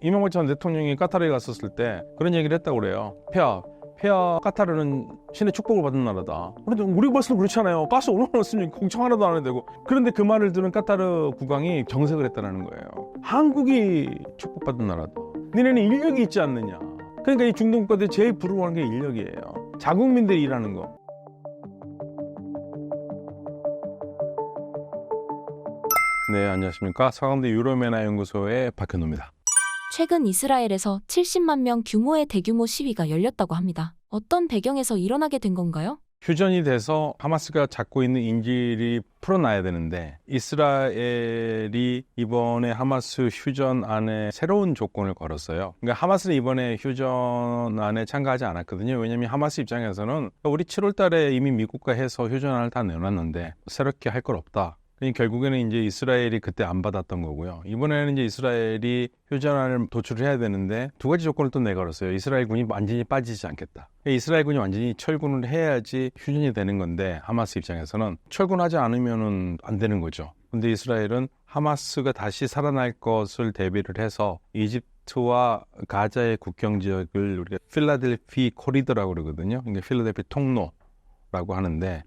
이명박 전 대통령이 까타르에 갔었을 때 그런 얘기를 했다고 그래요. 폐하 까타르는 신의 축복을 받은 나라다. 그런데 우리가 봤을 때 그렇잖아요. 가스 얼마나 넣었으니 걱정 하나도 안 해도 되고. 그런데 그 말을 들은 까타르 국왕이 정색을 했다는 거예요. 한국이 축복받은 나라다. 니네는 인력이 있지 않느냐. 그러니까 이 중동 국가들이 제일 부러워하는 게 인력이에요. 자국민들이 일하는 거. 네, 안녕하십니까. 서강대 유로메나연구소의 박현우입니다. 최근 이스라엘에서 70만 명 규모의 대규모 시위가 열렸다고 합니다. 어떤 배경에서 일어나게 된 건가요? 휴전이 돼서 하마스가 잡고 있는 인질이 풀어놔야 되는데 이스라엘이 이번에 하마스 휴전안에 새로운 조건을 걸었어요. 그러니까 하마스는 이번에 휴전안에 참가하지 않았거든요. 왜냐하면 하마스 입장에서는 우리 7월 달에 이미 미국과 해서 휴전안을 다 내놨는데 새롭게 할 걸 없다. 결국에는 이제 이스라엘이 그때 안 받았던 거고요. 이번에는 이제 이스라엘이 휴전안을 도출해야 되는데 두 가지 조건을 또 내걸었어요. 이스라엘 군이 완전히 빠지지 않겠다. 이스라엘 군이 완전히 철군을 해야지 휴전이 되는 건데 하마스 입장에서는 철군하지 않으면은 안 되는 거죠. 근데 이스라엘은 하마스가 다시 살아날 것을 대비를 해서 이집트와 가자의 국경 지역을 우리가 필라델피 코리도라고 그러거든요. 그러니까 필라델피 통로라고 하는데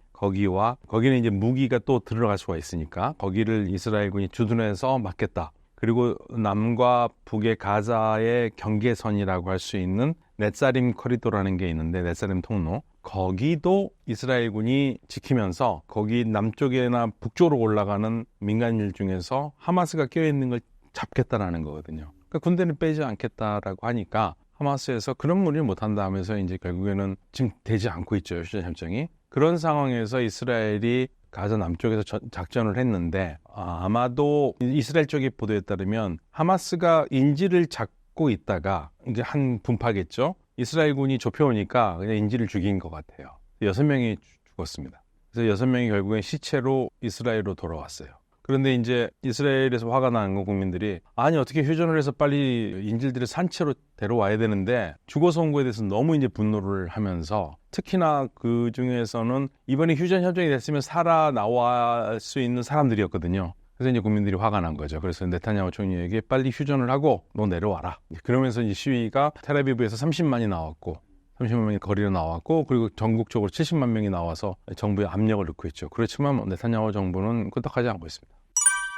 거기는 이제 무기가 또 들어갈 수가 있으니까 거기를 이스라엘군이 주둔해서 막겠다. 그리고 남과 북의 가자의 경계선이라고 할 수 있는 넷사림 코리도라는 게 있는데 넷사림 통로. 거기도 이스라엘군이 지키면서 거기 남쪽이나 북쪽으로 올라가는 민간인들 중에서 하마스가 껴있는 걸 잡겠다라는 거거든요. 그러니까 군대는 빼지 않겠다라고 하니까 하마스에서 그런 무리를 못한다 하면서 이제 결국에는 지금 되지 않고 있죠. 휴전 협정이. 그런 상황에서 이스라엘이 가자 남쪽에서 작전을 했는데 아마도 이스라엘 쪽의 보도에 따르면 하마스가 인질을 잡고 있다가 이제 한 분파겠죠. 이스라엘군이 좁혀오니까 그냥 인질을 죽인 것 같아요. 6명이 죽었습니다. 그래서 6명이 결국엔 시체로 이스라엘로 돌아왔어요. 그런데 이제 이스라엘에서 화가 나는 거 국민들이 아니 어떻게 휴전을 해서 빨리 인질들을 산채로 데려와야 되는데 죽어서 온 거에 대해서 너무 이제 분노를 하면서 특히나 그 중에서는 이번에 휴전 협정이 됐으면 살아나올 수 있는 사람들이었거든요. 그래서 이제 국민들이 화가 난 거죠. 그래서 네타냐후 총리에게 빨리 휴전을 하고 너 내려와라. 그러면서 이제 시위가 텔아비브에서 30만이 나왔고 30만 명이 거리로 나왔고 그리고 전국적으로 70만 명이 나와서 정부에 압력을 넣고 있죠. 그렇지만 네타냐후 정부는 끄떡하지 않고 있습니다.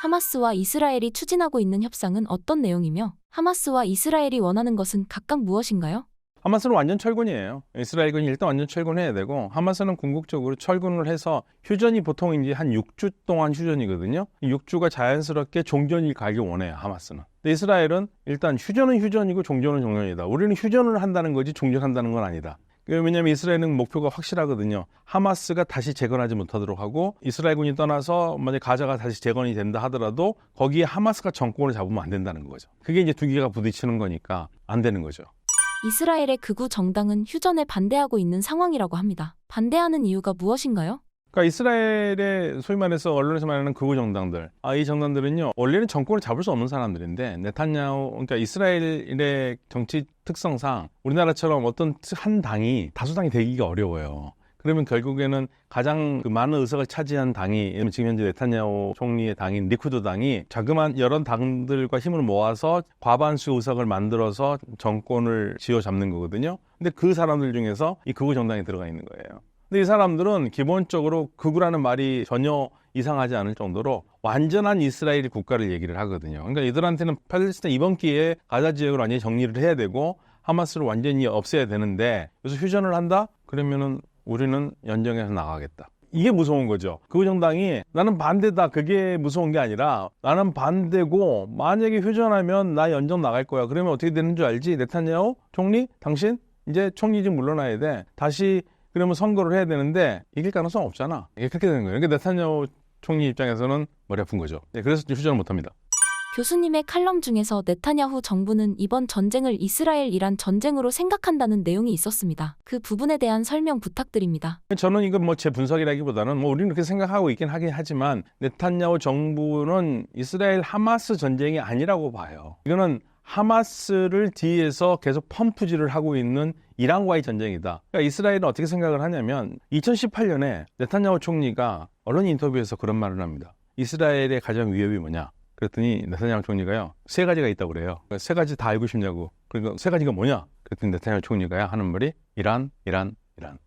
하마스와 이스라엘이 추진하고 있는 협상은 어떤 내용이며 하마스와 이스라엘이 원하는 것은 각각 무엇인가요? 하마스는 완전 철군이에요. 이스라엘군이 일단 완전 철군해야 되고 하마스는 궁극적으로 철군을 해서 휴전이 보통 이제 한 6주 동안 휴전이거든요. 6주가 자연스럽게 종전이 가길 원해요. 하마스는. 근데 이스라엘은 일단 휴전은 휴전이고 종전은 종전이다. 우리는 휴전을 한다는 거지 종전한다는 건 아니다. 왜냐하면 이스라엘은 목표가 확실하거든요. 하마스가 다시 재건하지 못하도록 하고 이스라엘군이 떠나서 만약 가자가 다시 재건이 된다 하더라도 거기에 하마스가 정권을 잡으면 안 된다는 거죠. 그게 이제 두 개가 부딪히는 거니까 안 되는 거죠. 이스라엘의 극우 정당은 휴전에 반대하고 있는 상황이라고 합니다. 반대하는 이유가 무엇인가요? 그러니까 이스라엘의 소위 말해서 언론에서 말하는 극우 정당들, 이 정당들은요 원래는 정권을 잡을 수 없는 사람들인데 네타냐후, 그러니까 이스라엘의 정치 특성상 우리나라처럼 어떤 한 당이 다수당이 되기가 어려워요. 그러면 결국에는 가장 많은 의석을 차지한 당이 지금 현재 네타냐후 총리의 당인 리쿠드 당이 자그마한 여러 당들과 힘을 모아서 과반수 의석을 만들어서 정권을 쥐어잡는 거거든요. 근데 그 사람들 중에서 이 극우 정당이 들어가 있는 거예요. 근데 이 사람들은 기본적으로 극우라는 말이 전혀 이상하지 않을 정도로 완전한 이스라엘 국가를 얘기를 하거든요. 그러니까 이들한테는 팔레스타인 이번 기회에 가자 지역을 완전히 정리를 해야 되고 하마스를 완전히 없애야 되는데 그래서 휴전을 한다? 그러면은 우리는 연정에서 나가겠다. 이게 무서운 거죠. 극우 정당이 나는 반대다. 그게 무서운 게 아니라 나는 반대고 만약에 휴전하면 나 연정 나갈 거야. 그러면 어떻게 되는 줄 알지? 네타냐후 총리? 당신? 이제 총리 좀 물러나야 돼. 다시 그러면 선거를 해야 되는데 이길 가능성 없잖아. 이게 그렇게 되는 거예요. 그러니까 네타냐후 총리 입장에서는 머리 아픈 거죠. 그래서 휴전을 못합니다. 교수님의 칼럼 중에서 네타냐후 정부는 이번 전쟁을 이스라엘-이란 전쟁으로 생각한다는 내용이 있었습니다. 그 부분에 대한 설명 부탁드립니다. 저는 이건 제 분석이라기보다는 우리는 그렇게 생각하고 있긴 하긴 하지만 네타냐후 정부는 이스라엘 하마스 전쟁이 아니라고 봐요. 이거는 하마스를 뒤에서 계속 펌프질을 하고 있는 이란과의 전쟁이다. 그러니까 이스라엘은 어떻게 생각을 하냐면 2018년에 네타냐후 총리가 언론 인터뷰에서 그런 말을 합니다. 이스라엘의 가장 위협이 뭐냐? 그랬더니 네타냐후 총리가요, 세 가지가 있다고 그래요. 세 가지 다 알고 싶냐고. 그러니까 세 가지가 뭐냐? 그랬더니 네타냐후 총리가 하는 말이 이란.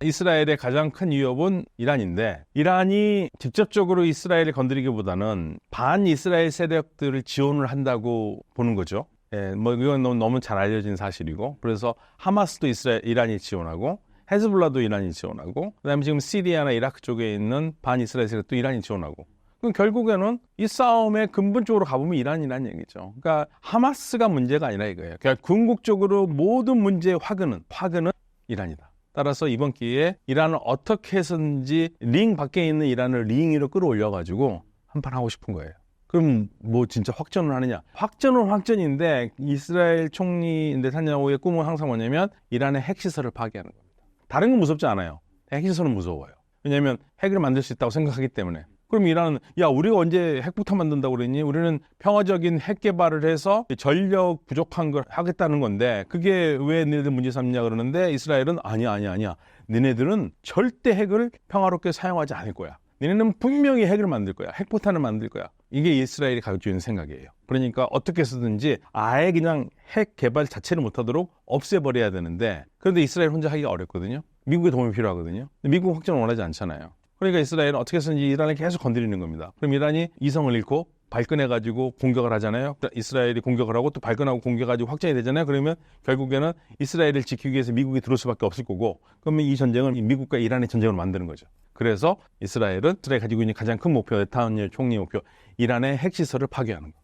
이스라엘의 가장 큰 위협은 이란인데, 이란이 직접적으로 이스라엘을 건드리기보다는 반이스라엘 세력들을 지원을 한다고 보는 거죠. 예, 뭐 이건 너무 잘 알려진 사실이고, 그래서 하마스도 이란이 지원하고, 헤즈볼라도 이란이 지원하고, 그다음에 지금 시리아나 이라크 쪽에 있는 반이스라엘 세력도 이란이 지원하고. 그럼 결국에는 이 싸움의 근본적으로 가보면 이란이라는 얘기죠. 그러니까 하마스가 문제가 아니라 이거예요. 그러니까 궁극적으로 모든 문제의 화근은 이란이다. 따라서 이번 기회에 이란을 어떻게 해서든지 링 밖에 있는 이란을 링 위로 끌어올려가지고 한판 하고 싶은 거예요. 그럼 뭐 진짜 확전을 하느냐? 확전은 확전인데 이스라엘 총리 네타냐후의 꿈은 항상 뭐냐면 이란의 핵시설을 파괴하는 겁니다. 다른 건 무섭지 않아요. 핵시설은 무서워요. 왜냐하면 핵을 만들 수 있다고 생각하기 때문에. 그럼 이란은 야, 우리가 언제 핵폭탄 만든다고 그랬니? 우리는 평화적인 핵 개발을 해서 전력 부족한 걸 하겠다는 건데 그게 왜 너희들 문제 삼냐 그러는데 이스라엘은 아니야. 너네들은 절대 핵을 평화롭게 사용하지 않을 거야. 너네는 분명히 핵을 만들 거야. 핵폭탄을 만들 거야. 이게 이스라엘이 가지고 있는 생각이에요. 그러니까 어떻게 해서든지 아예 그냥 핵 개발 자체를 못하도록 없애버려야 되는데, 그런데 이스라엘 혼자 하기가 어렵거든요. 미국의 도움이 필요하거든요. 근데 미국 확전을 원하지 않잖아요. 그러니까 이스라엘은 어떻게 해서든지 이란을 계속 건드리는 겁니다. 그럼 이란이 이성을 잃고 발끈해가지고 공격을 하잖아요. 이스라엘이 공격을 하고 또 발끈하고 공격해가지고 확전이 되잖아요. 그러면 결국에는 이스라엘을 지키기 위해서 미국이 들어올 수밖에 없을 거고, 그러면 이 전쟁은 미국과 이란의 전쟁을 만드는 거죠. 그래서 이스라엘이 가지고 있는 가장 큰 목표, 네타냐후 총리 목표, 이란의 핵시설을 파괴하는 거.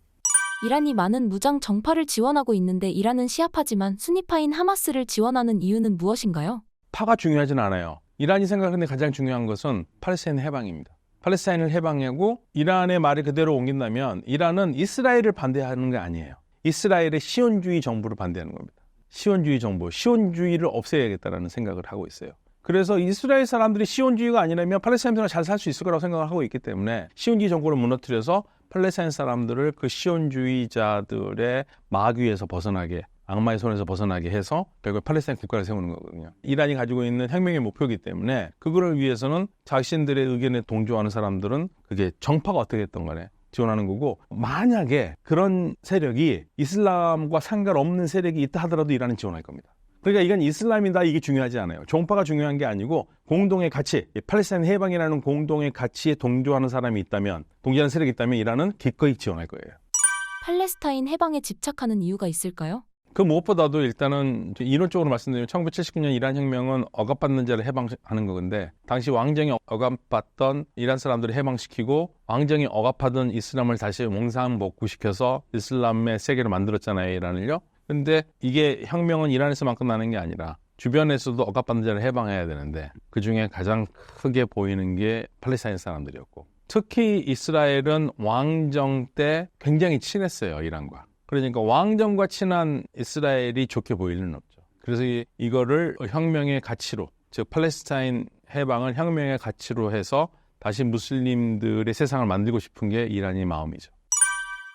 이란이 많은 무장 정파를 지원하고 있는데 이란은 시아파지만 수니파인 하마스를 지원하는 이유는 무엇인가요? 파가 중요하진 않아요. 이란이 생각하는 가장 중요한 것은 팔레스타인 해방입니다. 팔레스타인을 해방하고 이란의 말을 그대로 옮긴다면 이란은 이스라엘을 반대하는 게 아니에요. 이스라엘의 시온주의 정부를 반대하는 겁니다. 시온주의 정부, 시온주의를 없애야겠다는 생각을 하고 있어요. 그래서 이스라엘 사람들이 시온주의가 아니라면 팔레스타인 사람들은 잘 살 수 있을 거라고 생각을 하고 있기 때문에 시온주의 정권을 무너뜨려서 팔레스타인 사람들을 그 시온주의자들의 마귀에서 벗어나게, 악마의 손에서 벗어나게 해서 결국 팔레스타인 국가를 세우는 거거든요. 이란이 가지고 있는 혁명의 목표이기 때문에 그거를 위해서는 자신들의 의견에 동조하는 사람들은 그게 정파가 어떻게 됐던 간에 지원하는 거고, 만약에 그런 세력이 이슬람과 상관없는 세력이 있다 하더라도 이란은 지원할 겁니다. 그러니까 이건 이슬람이다 이게 중요하지 않아요. 종파가 중요한 게 아니고 공동의 가치, 팔레스타인 해방이라는 공동의 가치에 동조하는 사람이 있다면, 동조하는 세력이 있다면 이란은 기꺼이 지원할 거예요. 팔레스타인 해방에 집착하는 이유가 있을까요? 그 무엇보다도 일단은 이론적으로 말씀드리면 1979년 이란 혁명은 억압받는 자를 해방하는 건데, 당시 왕정이 억압받던 이란 사람들을 해방시키고 왕정이 억압하던 이슬람을 다시 몽상복구시켜서 이슬람의 세계를 만들었잖아요, 이란을요. 근데 이게 혁명은 이란에서만 끝나는 게 아니라 주변에서도 억압받는 자를 해방해야 되는데 그중에 가장 크게 보이는 게 팔레스타인 사람들이었고, 특히 이스라엘은 왕정 때 굉장히 친했어요, 이란과. 그러니까 왕정과 친한 이스라엘이 좋게 보일 리는 없죠. 그래서 이거를 혁명의 가치로, 즉 팔레스타인 해방을 혁명의 가치로 해서 다시 무슬림들의 세상을 만들고 싶은 게 이란의 마음이죠.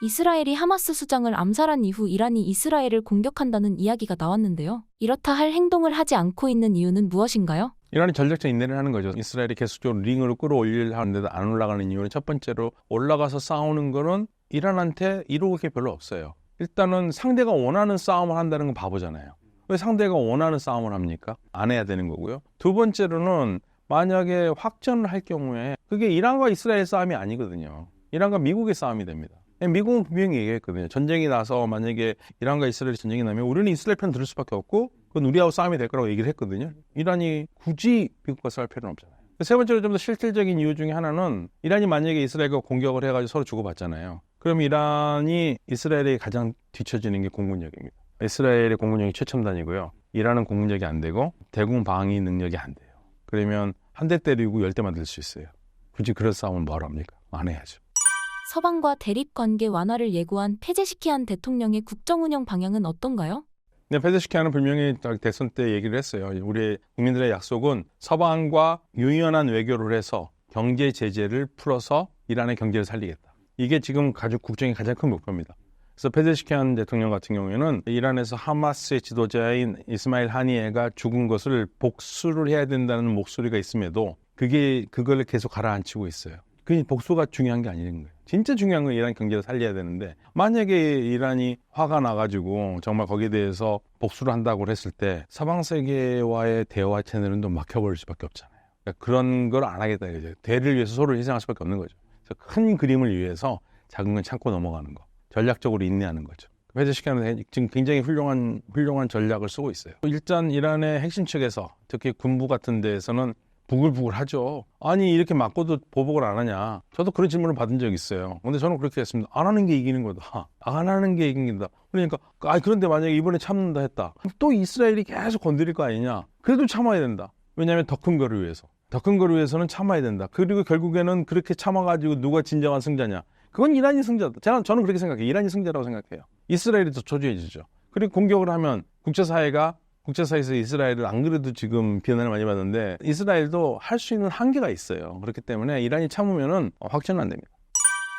이스라엘이 하마스 수장을 암살한 이후 이란이 이스라엘을 공격한다는 이야기가 나왔는데요. 이렇다 할 행동을 하지 않고 있는 이유는 무엇인가요? 이란이 전략적 인내를 하는 거죠. 이스라엘이 계속적으로 링으로 끌어올리려 하는데도 안 올라가는 이유는, 첫 번째로 올라가서 싸우는 거는 이란한테 이로울 게 별로 없어요. 일단은 상대가 원하는 싸움을 한다는 건 바보잖아요. 왜 상대가 원하는 싸움을 합니까? 안 해야 되는 거고요. 두 번째로는 만약에 확전을 할 경우에 그게 이란과 이스라엘 싸움이 아니거든요. 이란과 미국의 싸움이 됩니다. 미국은 분명히 얘기했거든요. 전쟁이 나서 만약에 이란과 이스라엘이 전쟁이 나면 우리는 이스라엘 편 들을 수밖에 없고 그건 우리하고 싸움이 될 거라고 얘기를 했거든요. 이란이 굳이 미국과 싸울 필요는 없잖아요. 세 번째로 좀 더 실질적인 이유 중에 하나는, 이란이 만약에 이스라엘과 공격을 해가지고 서로 주고받잖아요. 그럼 이란이 이스라엘에 가장 뒤처지는 게 공군력입니다. 이스라엘의 공군력이 최첨단이고요. 이란은 공군력이 안 되고 대공 방위 능력이 안 돼요. 그러면 한 대 때리고 10대 만들 수 있어요. 굳이 그런 싸움은 뭘 합니까? 안 해야죠. 서방과 대립 관계 완화를 예고한 페제시키안 대통령의 국정 운영 방향은 어떤가요? 네, 페제시키안은 분명히 대선 때 얘기를 했어요. 우리 국민들의 약속은 서방과 유연한 외교를 해서 경제 제재를 풀어서 이란의 경제를 살리겠다. 이게 지금 국정의 가장 큰 목표입니다. 그래서 페제시키안 대통령 같은 경우에는 이란에서 하마스의 지도자인 이스마일 하니에가 죽은 것을 복수를 해야 된다는 목소리가 있음에도 그걸 계속 가라앉히고 있어요. 그 복수가 중요한 게 아니는 거예요. 진짜 중요한 건 이란 경제를 살려야 되는데 만약에 이란이 화가 나가지고 정말 거기에 대해서 복수를 한다고 했을 때 서방 세계와의 대화 채널은 또 막혀버릴 수밖에 없잖아요. 그러니까 그런 걸 안 하겠다 이거죠. 대를 위해서 서로를 희생할 수밖에 없는 거죠. 그래서 큰 그림을 위해서 작은 건 참고 넘어가는 거. 전략적으로 인내하는 거죠. 회제시키는 지금 굉장히 훌륭한 전략을 쓰고 있어요. 일단 이란의 핵심 측에서 특히 군부 같은 데에서는 부글부글하죠. 아니 이렇게 맞고도 보복을 안 하냐. 저도 그런 질문을 받은 적이 있어요. 근데 저는 그렇게 했습니다. 안 하는 게 이기는 거다. 안 하는 게 이긴다. 그러니까 그런데 만약에 이번에 참는다 했다. 또 이스라엘이 계속 건드릴 거 아니냐. 그래도 참아야 된다. 왜냐하면 더 큰 거를 위해서. 더 큰 거를 위해서는 참아야 된다. 그리고 결국에는 그렇게 참아가지고 누가 진정한 승자냐. 그건 이란이 승자다. 저는 그렇게 생각해요. 이란이 승자라고 생각해요. 이스라엘이 더 초조해지죠. 그리고 공격을 하면 국제사회에서 이스라엘을 안 그래도 지금 비난을 많이 받는데 이스라엘도 할 수 있는 한계가 있어요. 그렇기 때문에 이란이 참으면은 확전은 안 됩니다.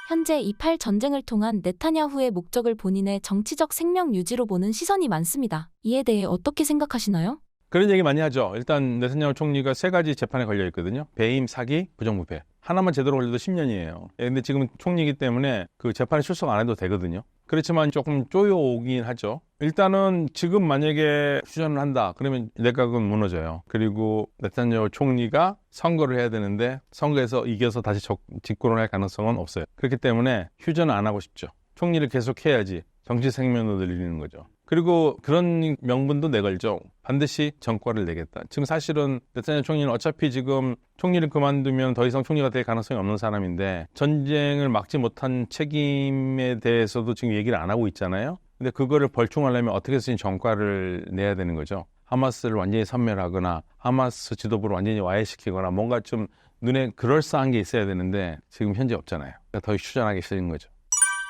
현재 2.8 전쟁을 통한 네타냐후의 목적을 본인의 정치적 생명 유지로 보는 시선이 많습니다. 이에 대해 어떻게 생각하시나요? 그런 얘기 많이 하죠. 일단 네타냐후 총리가 3가지 재판에 걸려 있거든요. 배임, 사기, 부정부패. 하나만 제대로 걸려도 10년이에요. 근데 지금 총리이기 때문에 그 재판에 출석 안 해도 되거든요. 그렇지만 조금 쪼여오긴 하죠. 일단은 지금 만약에 휴전을 한다. 그러면 내각은 무너져요. 그리고 네타냐후 총리가 선거를 해야 되는데 선거에서 이겨서 다시 집권을 할 가능성은 없어요. 그렇기 때문에 휴전을 안 하고 싶죠. 총리를 계속 해야지 정치 생명을 늘리는 거죠. 그리고 그런 명분도 내걸죠. 반드시 전과를 내겠다. 지금 사실은 네타냐후 총리는 어차피 지금 총리를 그만두면 더 이상 총리가 될 가능성이 없는 사람인데 전쟁을 막지 못한 책임에 대해서도 지금 얘기를 안 하고 있잖아요. 근데 그거를 벌충하려면 어떻게 해서든 전과를 내야 되는 거죠. 하마스를 완전히 섬멸하거나 하마스 지도부를 완전히 와해시키거나 뭔가 좀 눈에 그럴싸한 게 있어야 되는데 지금 현재 없잖아요. 그러니까 더 휴전하기 싫은 거죠.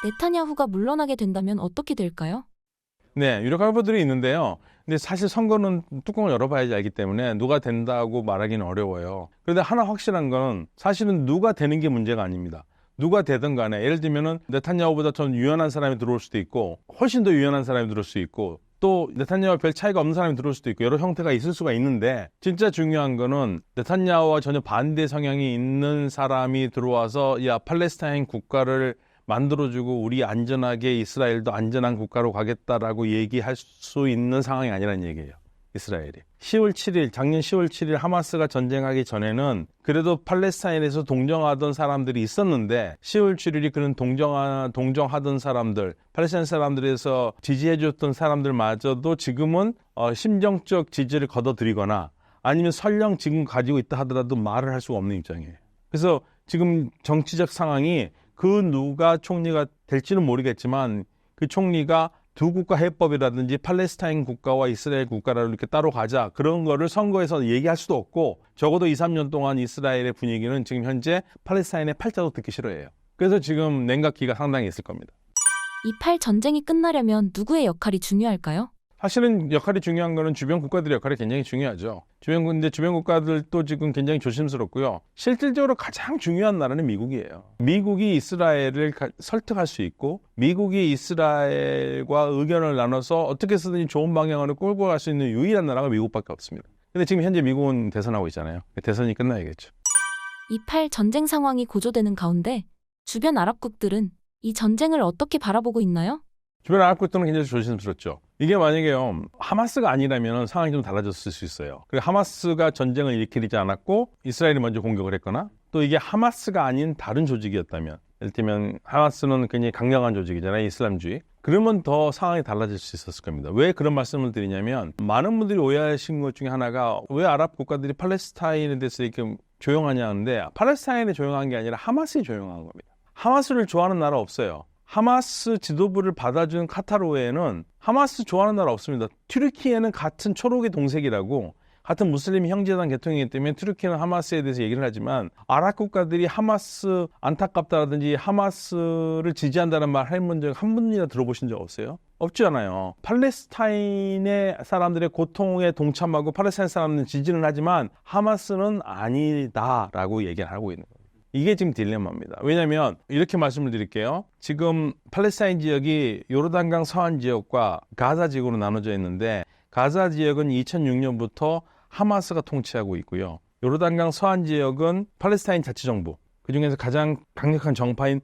네타냐후가 물러나게 된다면 어떻게 될까요? 네, 유력한 후보들이 있는데요. 근데 사실 선거는 뚜껑을 열어봐야지 알기 때문에 누가 된다고 말하기는 어려워요. 그런데 하나 확실한 건 사실은 누가 되는 게 문제가 아닙니다. 누가 되든 간에 예를 들면은 네타냐후보다 더 유연한 사람이 들어올 수도 있고 훨씬 더 유연한 사람이 들어올 수 있고 또 네타냐후와 별 차이가 없는 사람이 들어올 수도 있고 여러 형태가 있을 수가 있는데 진짜 중요한 거는 네타냐후와 전혀 반대 성향이 있는 사람이 들어와서 야 팔레스타인 국가를 만들어주고 우리 안전하게 이스라엘도 안전한 국가로 가겠다라고 얘기할 수 있는 상황이 아니라는 얘기예요. 이스라엘이. 10월 7일, 작년 10월 7일 하마스가 전쟁하기 전에는 그래도 팔레스타인에서 동정하던 사람들이 있었는데 10월 7일이 그런 동정하던 사람들, 팔레스타인 사람들에서 지지해줬던 사람들마저도 지금은 심정적 지지를 거둬들이거나 아니면 설령 지금 가지고 있다 하더라도 말을 할 수가 없는 입장이에요. 그래서 지금 정치적 상황이 그 누가 총리가 될지는 모르겠지만 그 총리가 두 국가 해법이라든지 팔레스타인 국가와 이스라엘 국가를 이렇게 따로 가자 그런 거를 선거에서 얘기할 수도 없고 적어도 2, 3년 동안 이스라엘의 분위기는 지금 현재 팔레스타인의 팔자도 듣기 싫어해요. 그래서 지금 냉각기가 상당히 있을 겁니다. 2.8 전쟁이 끝나려면 누구의 역할이 중요할까요? 사실은 역할이 중요한 거는 주변 국가들의 역할이 굉장히 중요하죠. 근데 주변 국가들도 지금 굉장히 조심스럽고요. 실질적으로 가장 중요한 나라는 미국이에요. 미국이 이스라엘을 설득할 수 있고 미국이 이스라엘과 의견을 나눠서 어떻게 해서든지 좋은 방향으로 끌고 갈 수 있는 유일한 나라가 미국밖에 없습니다. 근데 지금 현재 미국은 대선하고 있잖아요. 대선이 끝나야겠죠. 2.8 전쟁 상황이 고조되는 가운데 주변 아랍국들은 이 전쟁을 어떻게 바라보고 있나요? 주변 아랍국들은 굉장히 조심스럽죠. 이게 만약에요, 하마스가 아니라면 상황이 좀 달라졌을 수 있어요. 그리고 하마스가 전쟁을 일으키지 않았고 이스라엘이 먼저 공격을 했거나 또 이게 하마스가 아닌 다른 조직이었다면 예를 들면 하마스는 굉장히 강력한 조직이잖아요. 이슬람주의. 그러면 더 상황이 달라질 수 있었을 겁니다. 왜 그런 말씀을 드리냐면 많은 분들이 오해하신 것 중에 하나가 왜 아랍 국가들이 팔레스타인에 대해서 이렇게 조용하냐 하는데 팔레스타인이 조용한 게 아니라 하마스이 조용한 겁니다. 하마스를 좋아하는 나라 없어요. 하마스 지도부를 받아준 카타르 외에는 하마스 좋아하는 나라 없습니다. 튀르키예는 같은 초록의 동색이라고 같은 무슬림 형제단 계통이기 때문에 튀르키예는 하마스에 대해서 얘기를 하지만 아랍 국가들이 하마스 안타깝다라든지 하마스를 지지한다는 말 해본 적 한 번이나 들어보신 적 없어요? 없지 않아요. 팔레스타인의 사람들의 고통에 동참하고 팔레스타인 사람들은 지지는 하지만 하마스는 아니다라고 얘기를 하고 있는 거예요. 이게 지금 딜레마입니다. 왜냐하면 이렇게 말씀을 드릴게요. 지금 팔레스타인 지역이 요르단강 서안 지역과 가자 지역으로 나눠져 있는데 가자 지역은 2006년부터 하마스가 통치하고 있고요. 요르단강 서안 지역은 팔레스타인 자치정부 그 중에서 가장 강력한 정파인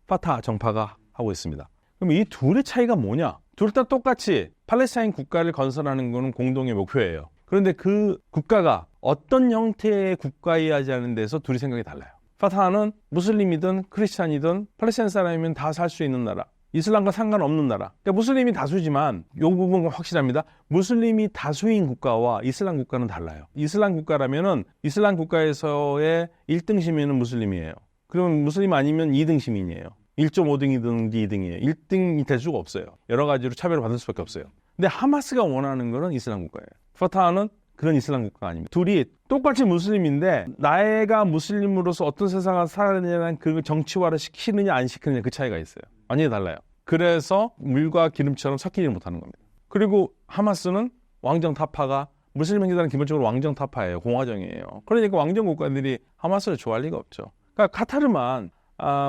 파타 정파가 하고 있습니다. 그럼 이 둘의 차이가 뭐냐? 둘 다 똑같이 팔레스타인 국가를 건설하는 것은 공동의 목표예요. 그런데 그 국가가 어떤 형태의 국가이야지 하는 데서 둘이 생각이 달라요. 파타는 무슬림이든 크리스찬이든 팔레스타인 사람이면 다 살 수 있는 나라, 이슬람과 상관없는 나라. 그러니까 무슬림이 다수지만 이 부분은 확실합니다. 무슬림이 다수인 국가와 이슬람 국가는 달라요. 이슬람 국가라면은 이슬람 국가에서의 1등 시민은 무슬림이에요. 그러면 무슬림 아니면 2등 시민이에요. 1.5등이든지 2등이에요. 1등이 될 수가 없어요. 여러 가지로 차별을 받을 수밖에 없어요. 근데 하마스가 원하는 거는 이슬람 국가예요. 파타는 그런 이슬람 국가가 아닙니다. 둘이 똑같이 무슬림인데 나가 무슬림으로서 어떤 세상을 살아야 되냐는 그 정치화를 시키느냐 안 시키느냐 그 차이가 있어요. 완전히 달라요. 그래서 물과 기름처럼 섞이지 못하는 겁니다. 그리고 하마스는 왕정타파가 무슬림 형제단은 기본적으로 왕정타파예요. 공화정이에요. 그러니까 왕정 국가들이 하마스를 좋아할 리가 없죠. 그러니까 카타르만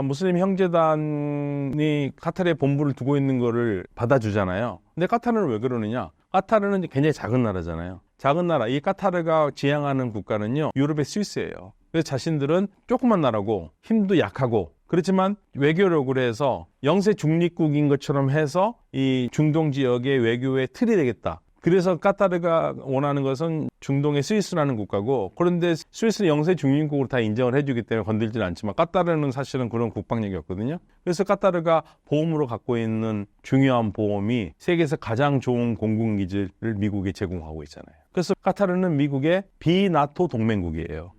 무슬림 형제단이 카타르에 본부를 두고 있는 거를 받아주잖아요. 근데 카타르는 왜 그러느냐? 카타르는 굉장히 작은 나라잖아요. 작은 나라, 이 카타르가 지향하는 국가는요, 유럽의 스위스예요. 그래서 자신들은 조그만 나라고 힘도 약하고 그렇지만 외교력으로 해서 영세 중립국인 것처럼 해서 이 중동 지역의 외교의 틀이 되겠다. 그래서 카타르가 원하는 것은 중동의 스위스라는 국가고, 그런데 스위스는 영세 중립국으로 다 인정을 해주기 때문에 건들지는 않지만 카타르는 사실은 그런 국방력이 없거든요. 그래서 카타르가 보험으로 갖고 있는 중요한 보험이 세계에서 가장 좋은 공군기지를 미국에 제공하고 있잖아요. 그래서 카타르는 미국의 비나토 동맹국이에요.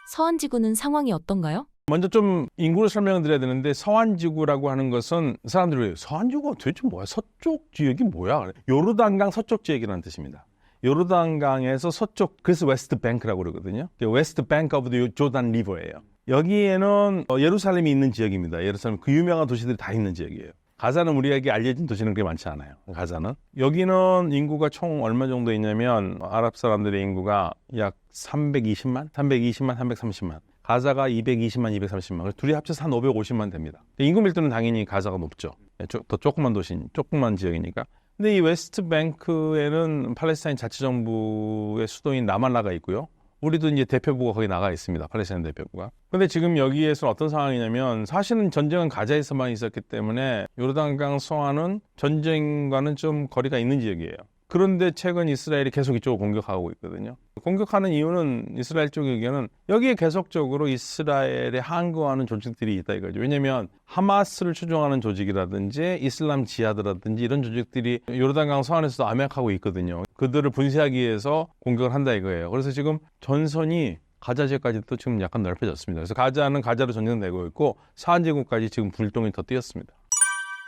서한지구는 상황이 어떤가요? 먼저 좀 인구를 설명을 드려야 되는데, 서한지구라고 하는 것은 사람들이 왜 서한지구가 도대체 뭐야? 서쪽 지역이 뭐야? 요르단강 서쪽 지역이라는 뜻입니다. 요르단강에서 서쪽, 그래서 웨스트 뱅크라고 그러거든요. 웨스트 뱅크 오브 더 조단 리버예요. 여기에는 예루살렘이 있는 지역입니다. 예루살렘 그 유명한 도시들이 다 있는 지역이에요. 가자는 우리에게 알려진 도시는 그렇게 많지 않아요. 가자는. 여기는 인구가 총 얼마 정도 있냐면 아랍 사람들의 인구가 약 320만, 330만. 가자가 220만, 230만. 둘이 합쳐서 한 550만 됩니다. 인구 밀도는 당연히 가자가 높죠. 더 조그만 도시, 조그만 지역이니까. 근데 이 웨스트 뱅크에는 팔레스타인 자치정부의 수도인 라말라가 있고요. 우리도 이제 대표부가 거기 나가 있습니다. 팔레스타인 대표부가. 근데 지금 여기에서 어떤 상황이냐면, 사실은 전쟁은 가자에서만 있었기 때문에 요르단강 서안은 전쟁과는 좀 거리가 있는 지역이에요. 그런데 최근 이스라엘이 계속 이쪽을 공격하고 있거든요. 공격하는 이유는 이스라엘 쪽의 의견은 여기에 계속적으로 이스라엘에 항거하는 조직들이 있다 이거죠. 왜냐하면 하마스를 추종하는 조직이라든지 이슬람 지하드라든지 이런 조직들이 요르단강 서안에서도 암약하고 있거든요. 그들을 분쇄하기 위해서 공격을 한다 이거예요. 그래서 지금 전선이 가자 지역까지도 지금 약간 넓혀졌습니다. 그래서 가자는 가자로 전쟁되고 있고 서한제국까지 지금 불똥이 더 뛰었습니다.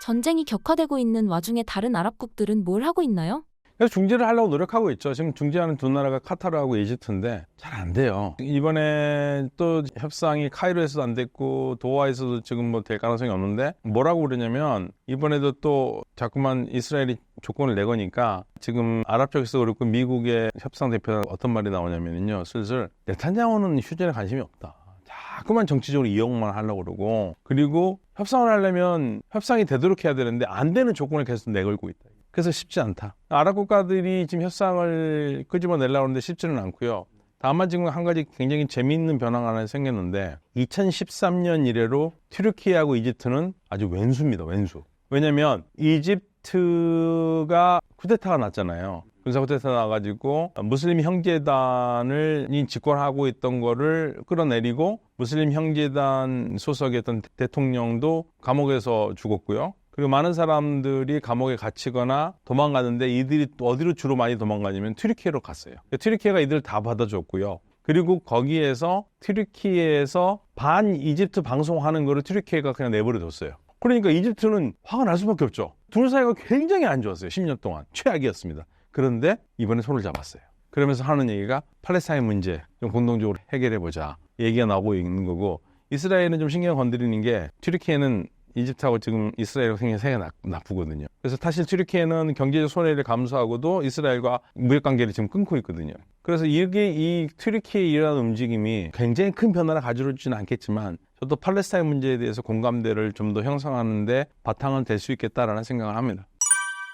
전쟁이 격화되고 있는 와중에 다른 아랍국들은 뭘 하고 있나요? 그래서 중재를 하려고 노력하고 있죠. 지금 중재하는 두 나라가 카타르하고 이집트인데 잘 안 돼요. 이번에 또 협상이 카이로에서도 안 됐고 도하에서도 지금 뭐 될 가능성이 없는데, 뭐라고 그러냐면 이번에도 또 자꾸만 이스라엘이 조건을 내거니까 지금 아랍 쪽에서 그렇고 미국의 협상 대표가 어떤 말이 나오냐면요, 슬슬 네탄야후는 휴전에 관심이 없다. 자꾸만 정치적으로 이용만 하려고 그러고, 그리고 협상을 하려면 협상이 되도록 해야 되는데 안 되는 조건을 계속 내걸고 있다. 그래서 쉽지 않다. 아랍 국가들이 지금 협상을 끄집어내려고 하는데 쉽지는 않고요. 다만 지금 한 가지 굉장히 재미있는 변화가 하나 생겼는데, 2013년 이래로 튀르키예하고 이집트는 아주 왼수입니다. 왼수. 왜냐면 이집트가 쿠데타가 났잖아요. 군사 쿠데타 나가지고 무슬림 형제단을 집권하고 있던 거를 끌어내리고, 무슬림 형제단 소속의 어떤 대통령도 감옥에서 죽었고요. 그리고 많은 사람들이 감옥에 갇히거나 도망가는데, 이들이 어디로 주로 많이 도망가냐면 튀르키예로 갔어요. 튀르키예가 이들을 다 받아줬고요. 그리고 거기에서 튀르키예에서 반 이집트 방송하는 거를 튀르키예가 그냥 내버려뒀어요. 그러니까 이집트는 화가 날 수밖에 없죠. 둘 사이가 굉장히 안 좋았어요. 10년 동안 최악이었습니다. 그런데 이번에 손을 잡았어요. 그러면서 하는 얘기가 팔레스타인 문제 좀 공동적으로 해결해보자 얘기가 나오고 있는 거고, 이스라엘은 좀 신경 건드리는 게, 튀르키예는 이집트하고 지금 이스라엘과 굉장히 사이가 나쁘거든요. 그래서 사실 튀르키예는 경제적 손해를 감수하고도 이스라엘과 무역 관계를 지금 끊고 있거든요. 그래서 이게 이 튀르키예의 이러한 움직임이 굉장히 큰 변화를 가져오지는 않겠지만, 저도 팔레스타인 문제에 대해서 공감대를 좀 더 형성하는 데 바탕은 될 수 있겠다라는 생각을 합니다.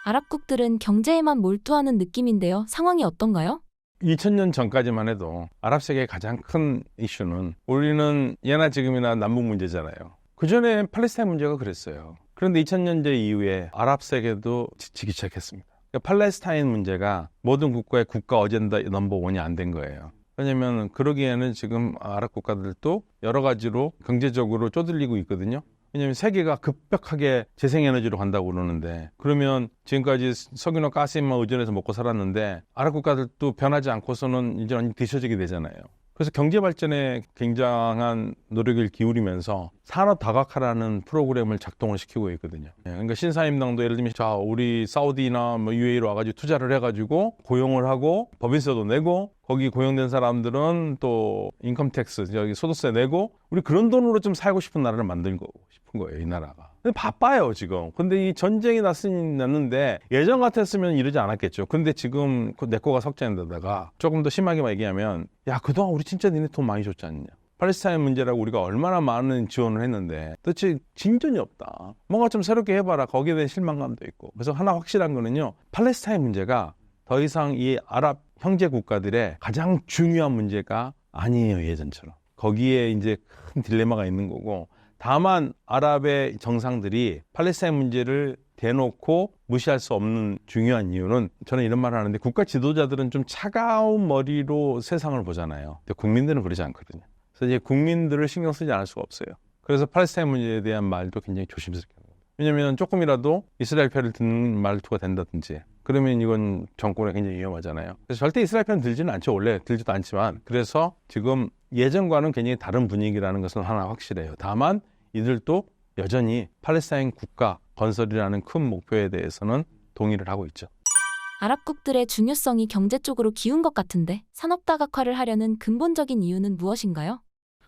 아랍국들은 경제에만 몰두하는 느낌인데요. 상황이 어떤가요? 2000년 전까지만 해도 아랍 세계의 가장 큰 이슈는 우리는 예나 지금이나 남북 문제잖아요. 그전에 팔레스타인 문제가 그랬어요. 그런데 2000년대 이후에 아랍 세계도 지치기 시작했습니다. 그러니까 팔레스타인 문제가 모든 국가의 국가 어젠다 넘버원이 안 된 거예요. 왜냐면 그러기에는 지금 아랍 국가들도 여러 가지로 경제적으로 쪼들리고 있거든요. 왜냐면 세계가 급격하게 재생에너지로 간다고 그러는데, 그러면 지금까지 석유나 가스에만 의존해서 먹고 살았는데 아랍 국가들도 변하지 않고서는 이제 완전 뒤처지게 되잖아요. 그래서 경제 발전에 굉장한 노력을 기울이면서 산업 다각화라는 프로그램을 작동을 시키고 있거든요. 그러니까 신사임당도 예를 들면 자, 우리 사우디나 뭐 UAE로 와가지고 투자를 해가지고 고용을 하고 법인세도 내고, 거기 고용된 사람들은 또 인컴텍스, 여기 소득세 내고, 우리 그런 돈으로 좀 살고 싶은 나라를 만들고 싶은 거예요, 이 나라가. 근데 바빠요, 지금. 근데 이 전쟁이 났는데 예전 같았으면 이러지 않았겠죠. 근데 지금 내 거가 석자인데다가 조금 더 심하게 얘기하면, 야, 그동안 우리 진짜 니네 돈 많이 줬지 않냐. 팔레스타인 문제라고 우리가 얼마나 많은 지원을 했는데 도대체 진전이 없다. 뭔가 좀 새롭게 해봐라. 거기에 대한 실망감도 있고. 그래서 하나 확실한 거는요, 팔레스타인 문제가 더 이상 이 아랍 형제 국가들의 가장 중요한 문제가 아니에요, 예전처럼. 거기에 이제 큰 딜레마가 있는 거고, 다만 아랍의 정상들이 팔레스타인 문제를 대놓고 무시할 수 없는 중요한 이유는, 저는 이런 말을 하는데, 국가 지도자들은 좀 차가운 머리로 세상을 보잖아요. 근데 국민들은 그러지 않거든요. 그래서 이제 국민들을 신경 쓰지 않을 수가 없어요. 그래서 팔레스타인 문제에 대한 말도 굉장히 조심스럽게 합니다. 왜냐하면 조금이라도 이스라엘 편을 듣는 말투가 된다든지 그러면 이건 정권에 굉장히 위험하잖아요. 그래서 절대 이스라엘 편 들지는 않죠. 원래 들지도 않지만. 그래서 지금 예전과는 굉장히 다른 분위기라는 것은 하나 확실해요. 다만 이들도 여전히 팔레스타인 국가 건설이라는 큰 목표에 대해서는 동의를 하고 있죠. 아랍국들의 중요성이 경제 쪽으로 기운 것 같은데 산업 다각화를 하려는 근본적인 이유는 무엇인가요?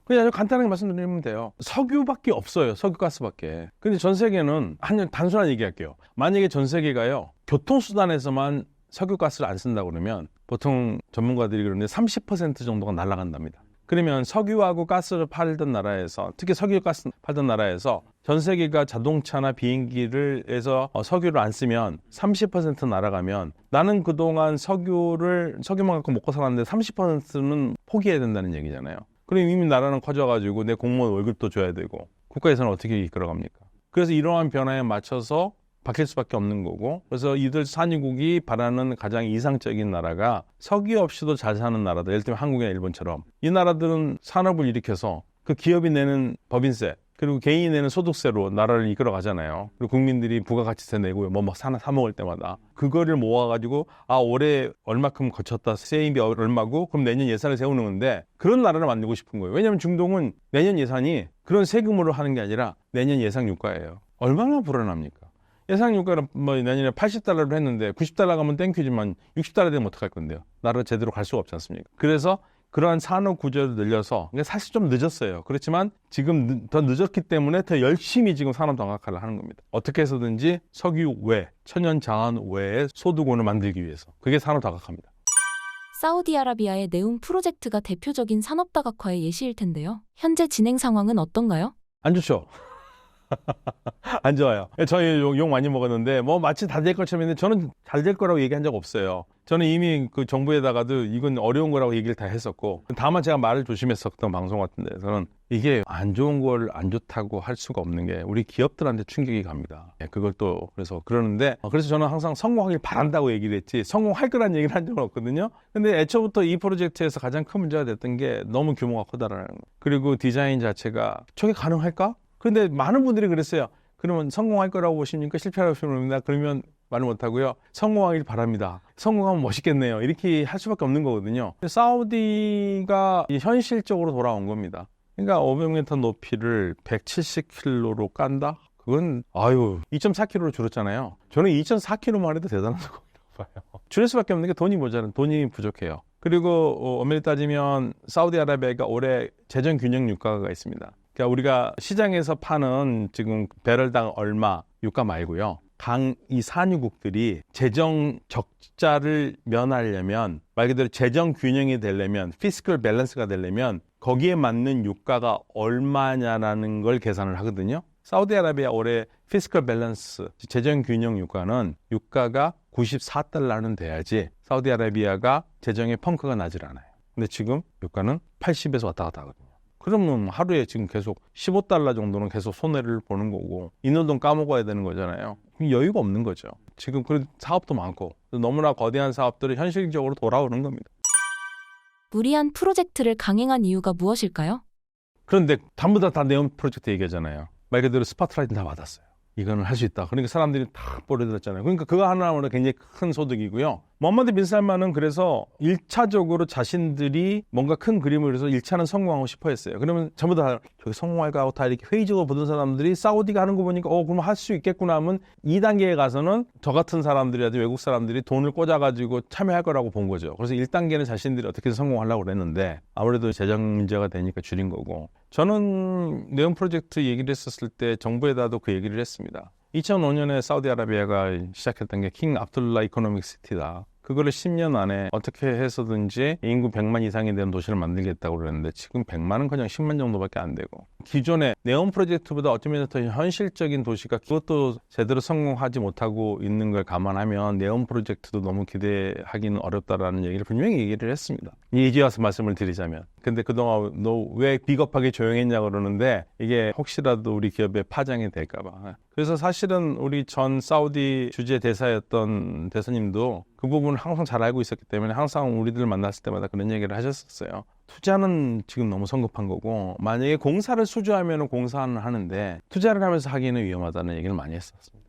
그냥 아주 간단하게 말씀드리면 돼요. 석유밖에 없어요. 석유가스밖에. 근데 전 세계는 단순한 얘기할게요. 만약에 전 세계가요, 교통수단에서만 석유가스를 안 쓴다고 그러면 보통 전문가들이 그러는데 30% 정도가 날아간답니다. 그러면 석유하고 가스를 팔던 나라에서, 특히 석유가스 팔던 나라에서 전 세계가 자동차나 비행기를 해서 석유를 안 쓰면 30% 날아가면, 나는 그동안 석유만 갖고 먹고 살았는데 30%는 포기해야 된다는 얘기잖아요. 그럼 이미 나라는 커져가지고 내 공무원 월급도 줘야 되고 국가 예산을 어떻게 이끌어갑니까? 그래서 이러한 변화에 맞춰서 바뀔 수밖에 없는 거고, 그래서 이들 산유국이 바라는 가장 이상적인 나라가 석유 없이도 잘 사는 나라들, 예를 들면 한국이나 일본처럼. 이 나라들은 산업을 일으켜서 그 기업이 내는 법인세, 그리고 개인이 내는 소득세로 나라를 이끌어 가잖아요. 그리고 국민들이 부가가치세 내고요. 사 먹을 때마다. 그거를 모아가지고, 올해 얼마큼 거쳤다. 세입이 얼마고, 그럼 내년 예산을 세우는 건데, 그런 나라를 만들고 싶은 거예요. 왜냐하면 중동은 내년 예산이 그런 세금으로 하는 게 아니라 내년 예상 유가예요. 얼마나 불안합니까? 예상 유가는 내년에 $80로 했는데 90달러 가면 땡큐지만 60달러 되면 어떡할 건데요? 나라 제대로 갈 수가 없지 않습니까? 그래서 그러한 산업 구조를 늘려서, 사실 좀 늦었어요. 그렇지만 지금 더 늦었기 때문에 더 열심히 지금 산업 다각화를 하는 겁니다. 어떻게 해서든지 석유 외, 천연 자원 외의 소득원을 만들기 위해서. 그게 산업 다각화입니다. 사우디아라비아의 네움 프로젝트가 대표적인 산업 다각화의 예시일 텐데요. 현재 진행 상황은 어떤가요? 안 좋죠? 안 좋아요. 저희 욕 많이 먹었는데 마치 다 될 것처럼 했는데 저는 잘 될 거라고 얘기한 적 없어요. 저는 이미 그 정부에다가도 이건 어려운 거라고 얘기를 다 했었고, 다만 제가 말을 조심했었던 방송 같은 데서는 이게 안 좋은 걸 안 좋다고 할 수가 없는 게 우리 기업들한테 충격이 갑니다. 그걸 또 그래서 그러는데, 그래서 저는 항상 성공하길 바란다고 얘기를 했지 성공할 거란 얘기를 한 적은 없거든요. 근데 애초부터 이 프로젝트에서 가장 큰 문제가 됐던 게 너무 규모가 커다라는 거. 그리고 디자인 자체가 저게 가능할까? 근데 많은 분들이 그랬어요. 그러면 성공할 거라고 보십니까? 실패라고 보십니까? 그러면 말을 못하고요. 성공하길 바랍니다. 성공하면 멋있겠네요. 이렇게 할 수밖에 없는 거거든요. 사우디가 현실적으로 돌아온 겁니다. 그러니까 500m 높이를 170km로 깐다? 그건 2.4km로 줄었잖아요. 저는 2.4km만 해도 대단하다고 봐요. 줄일 수밖에 없는 게 돈이 부족해요. 그리고 엄밀히 따지면 사우디아라비아가 올해 재정 균형 유가가 있습니다. 그러니까 우리가 시장에서 파는 지금 배럴당 얼마 유가 말고요. 이 산유국들이 재정 적자를 면하려면, 말 그대로 재정 균형이 되려면, 피스컬 밸런스가 되려면 거기에 맞는 유가가 얼마냐라는 걸 계산을 하거든요. 사우디아라비아 올해 피스컬 밸런스, 재정 균형 유가는 유가가 94달러는 돼야지 사우디아라비아가 재정의 펑크가 나질 않아요. 근데 지금 유가는 80에서 왔다 갔다 하거든요. 그러면 하루에 지금 계속 15달러 정도는 계속 손해를 보는 거고 있는 돈 까먹어야 되는 거잖아요. 여유가 없는 거죠. 지금 그 사업도 많고 너무나 거대한 사업들이 현실적으로 돌아오는 겁니다. 무리한 프로젝트를 강행한 이유가 무엇일까요? 그런데 전부 다 네온 프로젝트 얘기하잖아요. 말 그대로 스파트라이트 다 받았어요. 이거는 할 수 있다. 그러니까 사람들이 다 몰려들었잖아요. 그러니까 그거 하나로 굉장히 큰 소득이고요. 모하마드 빈 살만은 그래서 1차적으로 자신들이 뭔가 큰 그림을 그려서 1차는 성공하고 싶어 했어요. 그러면 전부 다 저기 성공할까 하고 다 이렇게 회의적으로 보던 사람들이 사우디가 하는 거 보니까 그럼 할 수 있겠구나 하면 2단계에 가서는 저 같은 사람들이라든지 외국 사람들이 돈을 꽂아가지고 참여할 거라고 본 거죠. 그래서 1단계는 자신들이 어떻게든 성공하려고 그랬는데 아무래도 재정 문제가 되니까 줄인 거고, 저는 네온 프로젝트 얘기를 했었을 때 정부에다도 그 얘기를 했습니다. 2005년에 사우디아라비아가 시작했던 게 킹 압둘라 이코노믹 시티다. 그거를 10년 안에 어떻게 해서든지 인구 100만 이상이 되는 도시를 만들겠다고 그랬는데 지금 100만은 그냥 10만 정도밖에 안 되고, 기존의 네온 프로젝트보다 어쩌면 더 현실적인 도시가 그것도 제대로 성공하지 못하고 있는 걸 감안하면 네온 프로젝트도 너무 기대하기는 어렵다라는 얘기를 분명히 얘기를 했습니다. 이제 와서 말씀을 드리자면, 근데 그동안 너 왜 비겁하게 조용했냐고 그러는데 이게 혹시라도 우리 기업에 파장이 될까 봐. 그래서 사실은 우리 전 사우디 주재 대사였던 대사님도 그 부분을 항상 잘 알고 있었기 때문에 항상 우리들 만났을 때마다 그런 얘기를 하셨었어요. 투자는 지금 너무 성급한 거고, 만약에 공사를 수주하면 공사는 하는데 투자를 하면서 하기는 위험하다는 얘기를 많이 했었습니다.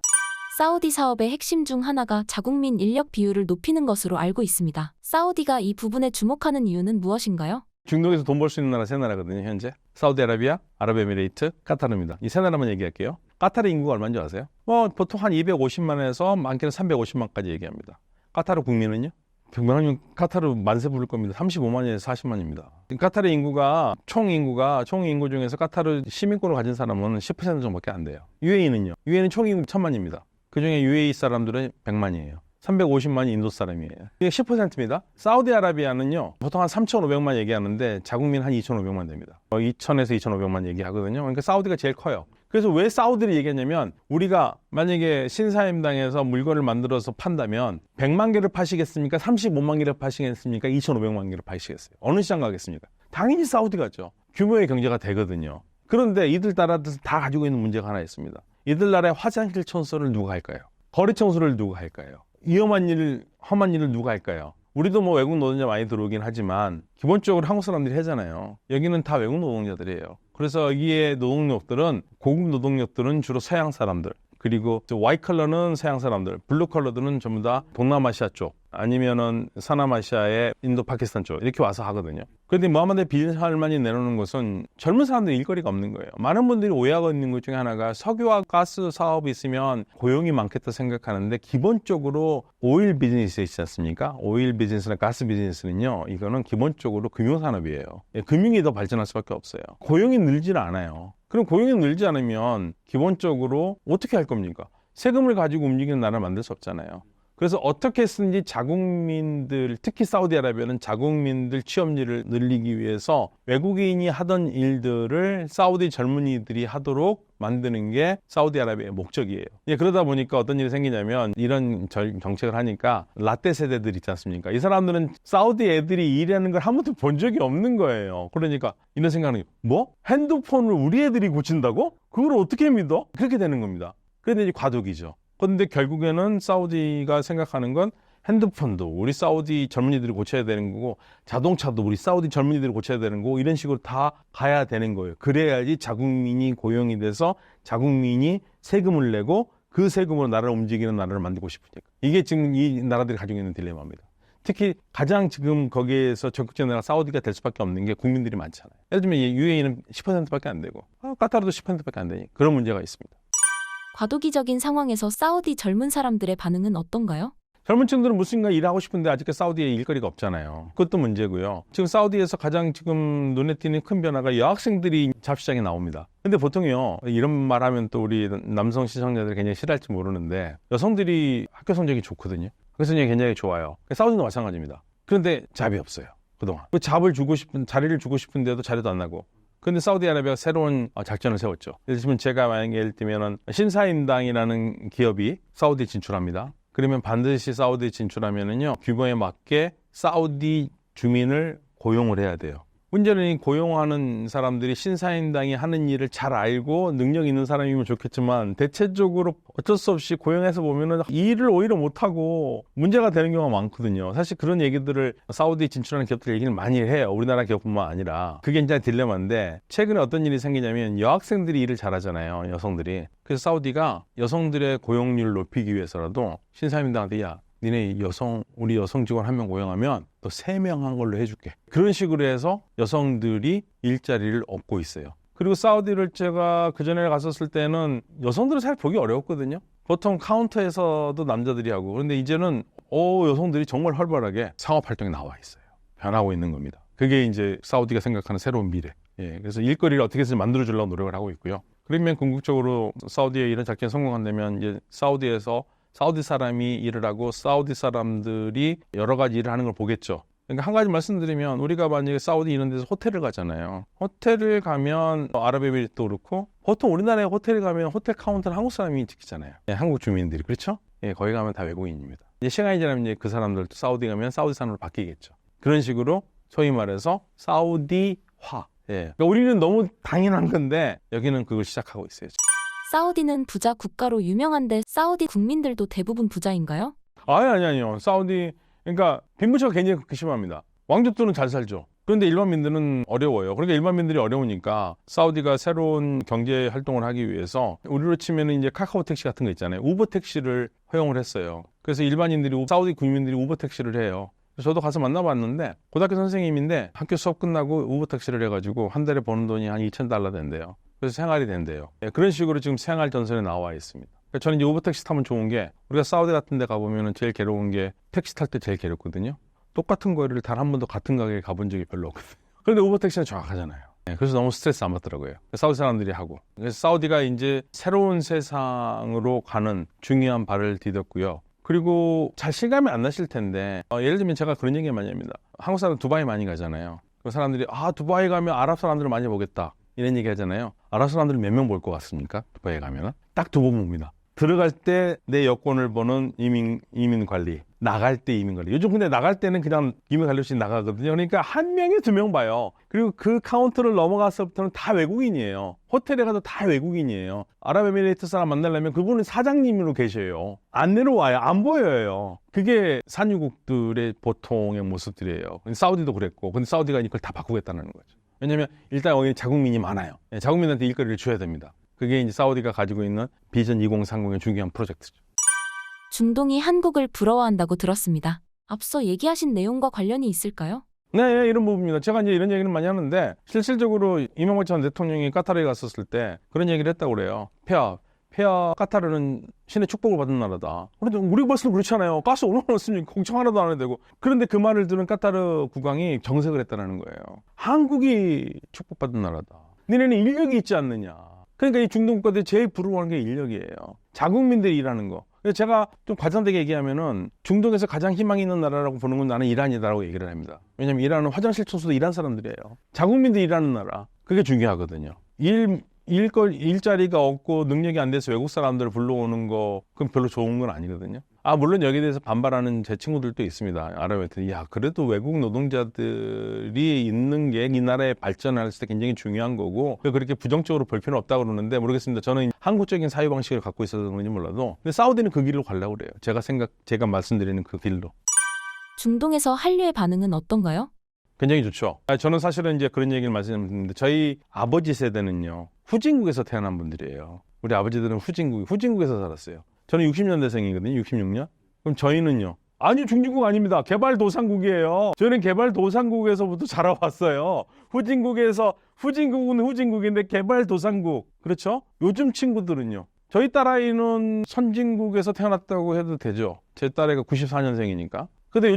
사우디 사업의 핵심 중 하나가 자국민 인력 비율을 높이는 것으로 알고 있습니다. 사우디가 이 부분에 주목하는 이유는 무엇인가요? 중동에서 돈 벌 수 있는 나라 세 나라거든요. 현재 사우디아라비아, 아랍에미레이트, 카타르입니다. 이 세 나라만 얘기할게요. 카타르 인구가 얼마인지 아세요? 보통 한 250만에서 많게는 350만까지 얘기합니다. 카타르 국민은요? 100만이면 카타르 만세 부를 겁니다. 35만에서 40만입니다. 카타르 인구가 총 인구 중에서 카타르 시민권을 가진 사람은 10% 정도밖에 안 돼요. UAE는요? UAE는 총 인구 1000만입니다. 그중에 UAE 사람들은 100만이에요. 350만이 인도 사람이에요. 이게 10%입니다. 사우디아라비아는요, 보통 한 3,500만 얘기하는데 자국민 한 2,500만 됩니다. 2,000에서 2,500만 얘기하거든요. 그러니까 사우디가 제일 커요. 그래서 왜 사우디를 얘기했냐면, 우리가 만약에 신사임당에서 물건을 만들어서 판다면 100만 개를 파시겠습니까? 35만 개를 파시겠습니까? 2,500만 개를 파시겠어요? 어느 시장 가겠습니까? 당연히 사우디 가죠. 규모의 경제가 되거든요. 그런데 이들 나라들 다 가지고 있는 문제가 하나 있습니다. 이들 나라의 화장실 청소를 누가 할까요? 거리 청소를 누가 할까요? 위험한 일, 험한 일을 누가 할까요? 우리도 뭐 외국 노동자 많이 들어오긴 하지만 기본적으로 한국 사람들이 하잖아요. 여기는 다 외국 노동자들이에요. 그래서 여기에 노동력들은, 고급 노동력들은 주로 서양 사람들, 그리고 화이트 컬러는 서양 사람들, 블루 컬러들은 전부 다 동남아시아 쪽, 아니면은 서남아시아의 인도, 파키스탄 쪽 이렇게 와서 하거든요. 그런데 모하마드 빈 살만이 내놓는 것은 젊은 사람들 일거리가 없는 거예요. 많은 분들이 오해하고 있는 것 중에 하나가 석유와 가스 사업이 있으면 고용이 많겠다 생각하는데, 기본적으로 오일 비즈니스 있지 않습니까? 오일 비즈니스나 가스 비즈니스는요, 이거는 기본적으로 금융산업이에요. 금융이 더 발전할 수밖에 없어요. 고용이 늘질 않아요. 그럼 고용이 늘지 않으면 기본적으로 어떻게 할 겁니까? 세금을 가지고 움직이는 나라를 만들 수 없잖아요. 그래서 어떻게 해서든지 자국민들, 특히 사우디아라비아는 자국민들 취업률을 늘리기 위해서 외국인이 하던 일들을 사우디 젊은이들이 하도록 만드는 게 사우디아라비아의 목적이에요. 그러다 보니까 어떤 일이 생기냐면, 이런 정책을 하니까 라떼 세대들 있지 않습니까? 이 사람들은 사우디 애들이 일하는 걸 한 번도 본 적이 없는 거예요. 그러니까 이런 생각은, 뭐? 핸드폰을 우리 애들이 고친다고? 그걸 어떻게 믿어? 그렇게 되는 겁니다. 그런데 이제 과도기죠. 그런데 결국에는 사우디가 생각하는 건 핸드폰도 우리 사우디 젊은이들이 고쳐야 되는 거고, 자동차도 우리 사우디 젊은이들이 고쳐야 되는 거고, 이런 식으로 다 가야 되는 거예요. 그래야지 자국민이 고용이 돼서 자국민이 세금을 내고 그 세금으로 나라를 움직이는 나라를 만들고 싶으니까. 이게 지금 이 나라들이 가지고 있는 딜레마입니다. 특히 가장 지금 거기에서 적극적인 나라가 사우디가 될 수밖에 없는 게 국민들이 많잖아요. 예를 들면 UAE는 10%밖에 안 되고, 카타르도 10%밖에 안 되니 그런 문제가 있습니다. 과도기적인 상황에서 사우디 젊은 사람들의 반응은 어떤가요? 젊은 층들은 무슨가 일하고 싶은데 아직까지 사우디에 일거리가 없잖아요. 그것도 문제고요. 지금 사우디에서 가장 지금 눈에 띄는 큰 변화가 여학생들이 잡시장에 나옵니다. 근데 보통요, 이런 말 하면 또 우리 남성 시청자들이 굉장히 싫어할지 모르는데, 여성들이 학교 성적이 좋거든요. 그래서 굉장히 좋아요. 사우디도 마찬가지입니다. 그런데 잡이 없어요. 그동안. 자리를 주고 싶은데도 자리도 안 나고. 근데 사우디아라비아가 새로운 작전을 세웠죠. 예를 들면 제가 만약에 예를 들면 신사임당이라는 기업이 사우디에 진출합니다. 그러면 반드시 사우디에 진출하면은요, 규모에 맞게 사우디 주민을 고용을 해야 돼요. 문제는 이 고용하는 사람들이 신사임당이 하는 일을 잘 알고 능력 있는 사람이면 좋겠지만 대체적으로 어쩔 수 없이 고용해서 보면은 일을 오히려 못하고 문제가 되는 경우가 많거든요. 사실 그런 얘기들을 사우디 진출하는 기업들 얘기는 많이 해요. 우리나라 기업뿐만 아니라. 그게 이제 딜레마인데 최근에 어떤 일이 생기냐면 여학생들이 일을 잘하잖아요. 여성들이. 그래서 사우디가 여성들의 고용률을 높이기 위해서라도 신사임당한테 야, 니네 우리 여성 직원 한 명 고용하면 또 3명 한 걸로 해줄게. 그런 식으로 해서 여성들이 일자리를 얻고 있어요. 그리고 사우디를 제가 그전에 갔었을 때는 여성들은 잘 보기 어려웠거든요. 보통 카운터에서도 남자들이 하고. 그런데 이제는 여성들이 정말 활발하게 상업활동에 나와 있어요. 변하고 있는 겁니다. 그게 이제 사우디가 생각하는 새로운 미래. 예, 그래서 일거리를 어떻게 해서 만들어주려고 노력을 하고 있고요. 그러면 궁극적으로 사우디의 이런 작전이 성공한다면 이제 사우디에서 사우디 사람이 일을 하고 사우디 사람들이 여러 가지 일을 하는 걸 보겠죠. 그러니까 한 가지 말씀드리면 우리가 만약에 사우디 이런 데서 호텔을 가잖아요. 호텔을 가면 아랍에미리트도 그렇고 보통 우리나라에 호텔에 가면 호텔 카운터는 한국 사람이 지키잖아요. 예, 한국 주민들이. 그렇죠? 예, 거기 가면 다 외국인입니다. 이제 시간이 지나면 이제 그 사람들도 사우디 가면 사우디 사람으로 바뀌겠죠. 그런 식으로 소위 말해서 사우디화. 예. 그러니까 우리는 너무 당연한 건데 여기는 그걸 시작하고 있어요. 사우디는 부자 국가로 유명한데 사우디 국민들도 대부분 부자인가요? 아니요. 사우디, 그러니까 빈부차가 굉장히 그렇게 심합니다. 왕족들은 잘 살죠. 그런데 일반민들은 어려워요. 그러니까 일반민들이 어려우니까 사우디가 새로운 경제 활동을 하기 위해서 우리로 치면 이제 카카오 택시 같은 거 있잖아요. 우버 택시를 허용을 했어요. 그래서 일반인들이 사우디 국민들이 우버 택시를 해요. 저도 가서 만나봤는데 고등학교 선생님인데 학교 수업 끝나고 우버 택시를 해가지고 한 달에 버는 돈이 한 $2,000 된대요. 그래서 생활이 된대요. 예, 그런 식으로 지금 생활 전선에 나와 있습니다. 그러니까 저는 이제 우버 택시 타면 좋은 게 우리가 사우디 같은 데 가보면 제일 괴로운 게 택시 탈 때 제일 괴롭거든요. 똑같은 거리를 단 한 번도 같은 가게에 가본 적이 별로 없거든요. 그런데 우버 택시는 정확하잖아요. 예, 그래서 너무 스트레스 안 받더라고요. 사우디 사람들이 하고. 그래서 사우디가 이제 새로운 세상으로 가는 중요한 발을 디뎠고요. 그리고 잘 실감이 안 나실 텐데 예를 들면 제가 그런 얘기 많이 합니다. 한국 사람 두바이 많이 가잖아요. 그 사람들이 두바이 가면 아랍 사람들을 많이 보겠다 이런 얘기 하잖아요. 아랍 사람들은 몇 명 볼 것 같습니까? 두바이에 가면 딱 2번 봅니다. 들어갈 때 내 여권을 보는 이민 관리, 나갈 때 이민 관리. 요즘 근데 나갈 때는 그냥 이민 관리 없이 나가거든요. 그러니까 한 명에 2명 봐요. 그리고 그 카운터를 넘어가서부터는 다 외국인이에요. 호텔에 가도 다 외국인이에요. 아랍에미레이트 사람 만나려면 그분은 사장님으로 계셔요. 안 내려와요. 안 보여요. 그게 산유국들의 보통의 모습들이에요. 사우디도 그랬고, 근데 사우디가 이걸 다 바꾸겠다는 거죠. 왜냐면 일단 여기 자국민이 많아요. 자국민한테 일거리를 줘야 됩니다. 그게 이제 사우디가 가지고 있는 비전 2030의 중요한 프로젝트죠. 중동이 한국을 부러워한다고 들었습니다. 앞서 얘기하신 내용과 관련이 있을까요? 네, 이런 부분입니다. 제가 이제 이런 얘기는 많이 하는데 실질적으로 이명박 전 대통령이 카타르에 갔었을 때 그런 얘기를 했다고 그래요. 폐하 카타르는 신의 축복을 받은 나라다. 그런데 우리 벌써 그렇잖아요. 가스 얼마나 없으면 걱정 하나도 안 해도 되고. 그런데 그 말을 들은 카타르 국왕이 정색을 했다는 거예요. 한국이 축복받은 나라다. 니네는 인력이 있지 않느냐. 그러니까 이 중동 국가들이 제일 부러워하는 게 인력이에요. 자국민들이 일하는 거. 그래서 제가 좀 과장되게 얘기하면은 중동에서 가장 희망이 있는 나라라고 보는 건 나는 이란이다라고 얘기를 합니다. 왜냐면 이란은 화장실 청소도 이란 사람들이에요. 자국민들이 일하는 나라. 그게 중요하거든요. 일자리가 없고 능력이 안 돼서 외국 사람들을 불러오는 거, 그건 별로 좋은 건 아니거든요. 물론 여기에 대해서 반발하는 제 친구들도 있습니다. 아랍에서. 그래도 외국 노동자들이 있는 게 이 나라의 발전을 할 때 굉장히 중요한 거고, 그렇게 부정적으로 볼 필요는 없다고 그러는데, 모르겠습니다. 저는 한국적인 사유방식을 갖고 있어서 그런지 몰라도, 근데 사우디는 그 길로 가려고 그래요. 제가 말씀드리는 그 길로. 중동에서 한류의 반응은 어떤가요? 굉장히 좋죠. 저는 사실은 이제 그런 얘기를 말씀드리는데, 저희 아버지 세대는요, 후진국에서 태어난 분들이에요. 우리 아버지들은 후진국에서 살았어요. 저는 60년대생이거든요. 66년. 그럼 저희는요? 아니, 중진국 아닙니다. 개발도상국이에요. 저는 개발도상국에서부터 자라왔어요. 후진국은 후진국인데 개발도상국. 그렇죠? 요즘 친구들은요. 저희 딸아이는 선진국에서 태어났다고 해도 되죠. 제 딸애가 94년생이니까. 근데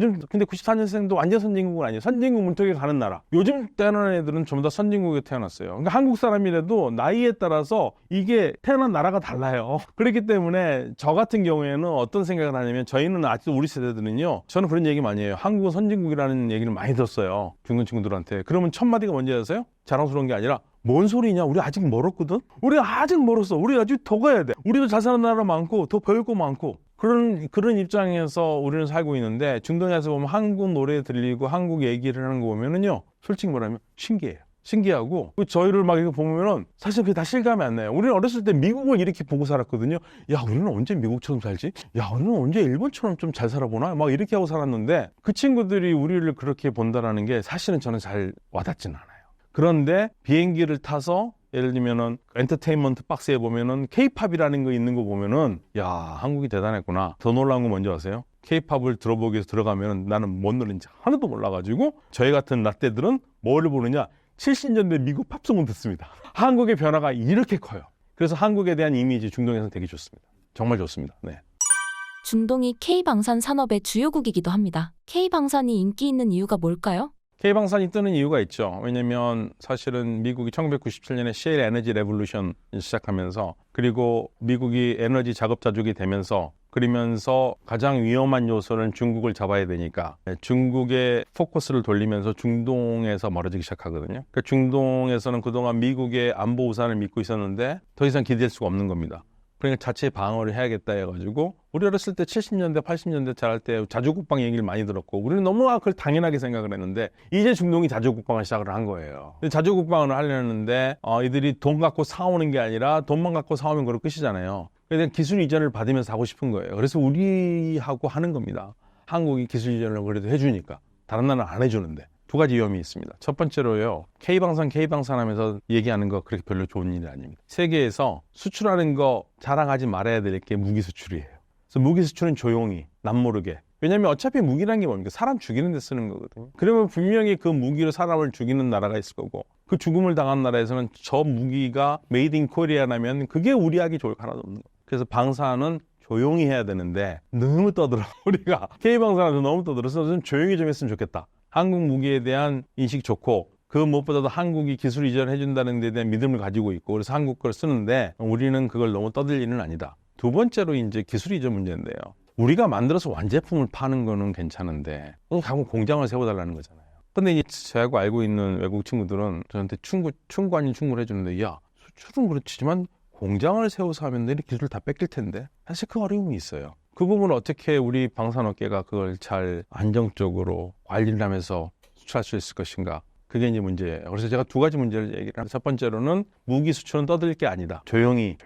94년생도 완전 선진국은 아니에요. 선진국 문턱에 가는 나라. 요즘 태어난 애들은 전부 다 선진국에 태어났어요. 그러니까 한국 사람이라도 나이에 따라서 이게 태어난 나라가 달라요. 그렇기 때문에 저 같은 경우에는 어떤 생각을 하냐면 저희는 아직도 우리 세대들은요. 저는 그런 얘기 많이 해요. 한국은 선진국이라는 얘기를 많이 들었어요. 중동 친구들한테. 그러면 첫 마디가 뭔지 아세요? 자랑스러운 게 아니라 뭔 소리냐? 우리 아직 멀었거든? 우리 아직 멀었어. 우리 아직 더 가야 돼. 우리도 잘 사는 나라 많고 더 배울 거 많고. 그런 입장에서 우리는 살고 있는데 중동에서 보면 한국 노래 들리고 한국 얘기를 하는 거 보면은요. 솔직히 말하면 신기해요. 신기하고 저희를 막 이거 보면은 사실 그게 다 실감이 안 나요. 우리는 어렸을 때 미국을 이렇게 보고 살았거든요. 야, 우리는 언제 미국처럼 살지? 야, 우리는 언제 일본처럼 좀 잘 살아보나? 막 이렇게 하고 살았는데 그 친구들이 우리를 그렇게 본다라는 게 사실은 저는 잘 와닿진 않아요. 그런데 비행기를 타서 예를 들면은 엔터테인먼트 박스에 보면은 K-팝이라는 거 있는 거 보면은 야, 한국이 대단했구나. 더 놀라운 거 뭔지 아세요? K-팝을 들어보기 위해서 들어가면은 나는 뭔 노래인지 하나도 몰라가지고 저희 같은 라떼들은 뭐를 보느냐? 70년대 미국 팝송을 듣습니다. 한국의 변화가 이렇게 커요. 그래서 한국에 대한 이미지 중동에서는 되게 좋습니다. 정말 좋습니다. 네. 중동이 K방산 산업의 주요국이기도 합니다. K방산이 인기 있는 이유가 뭘까요? K방산이 뜨는 이유가 있죠. 왜냐면 사실은 미국이 1997년에 셰일 에너지 레볼루션 시작하면서 그리고 미국이 에너지 자급자족이 되면서 그러면서 가장 위험한 요소는 중국을 잡아야 되니까 중국의 포커스를 돌리면서 중동에서 멀어지기 시작하거든요. 그러니까 중동에서는 그동안 미국의 안보 우산을 믿고 있었는데 더 이상 기댈 수가 없는 겁니다. 그러니까 자체 방어를 해야겠다 해가지고 우리 어렸을 때 70년대, 80년대 잘할 때 자주국방 얘기를 많이 들었고 우리는 너무 그걸 당연하게 생각을 했는데 이제 중동이 자주국방을 시작을 한 거예요. 근데 자주국방을 하려는데 이들이 돈 갖고 사오는 게 아니라 돈만 갖고 사오면 그걸 끝이잖아요. 그래서 기술 이전을 받으면서 하고 싶은 거예요. 그래서 우리하고 하는 겁니다. 한국이 기술 이전을 그래도 해주니까 다른 나라는 안 해주는데. 두 가지 위험이 있습니다. 첫 번째로요. K방산 하면서 얘기하는 거 그렇게 별로 좋은 일이 아닙니다. 세계에서 수출하는 거 자랑하지 말아야 될 게 무기 수출이에요. 그래서 무기 수출은 조용히 남모르게. 왜냐하면 어차피 무기라는 게 뭡니까? 사람 죽이는 데 쓰는 거거든요. 그러면 분명히 그 무기로 사람을 죽이는 나라가 있을 거고 그 죽음을 당한 나라에서는 저 무기가 메이드 인 코리아라면 그게 우리하기 좋을 거 하나도 없는 거예요. 그래서 방사는 조용히 해야 되는데 너무 떠들어. 우리가 K방산한테 너무 떠들어서 좀 조용히 좀 했으면 좋겠다. 한국 무기에 대한 인식 좋고 그 무엇보다도 한국이 기술 이전을 해준다는 데 대한 믿음을 가지고 있고 그래서 한국 걸 쓰는데 우리는 그걸 너무 떠들 일은 아니다. 두 번째로 이제 기술 이전 문제인데요. 우리가 만들어서 완제품을 파는 거는 괜찮은데 한국 공장을 세워달라는 거잖아요. 근데 이제 저하고 알고 있는 외국 친구들은 저한테 충고 아닌 충고를 해주는데 야, 수출은 그렇지만 공장을 세워서 하면 내 기술을 다 뺏길 텐데 사실 그 어려움이 있어요. 그 부분을 어떻게 우리 방산업계가 그걸 잘 안정적으로 관리를 하면서 수출할 수 있을 것인가. 그게 이제 문제예요. 그래서 제가 두 가지 문제를 얘기를 합니다. 첫 번째로는 무기 수출은 떠들 게 아니다. 조용히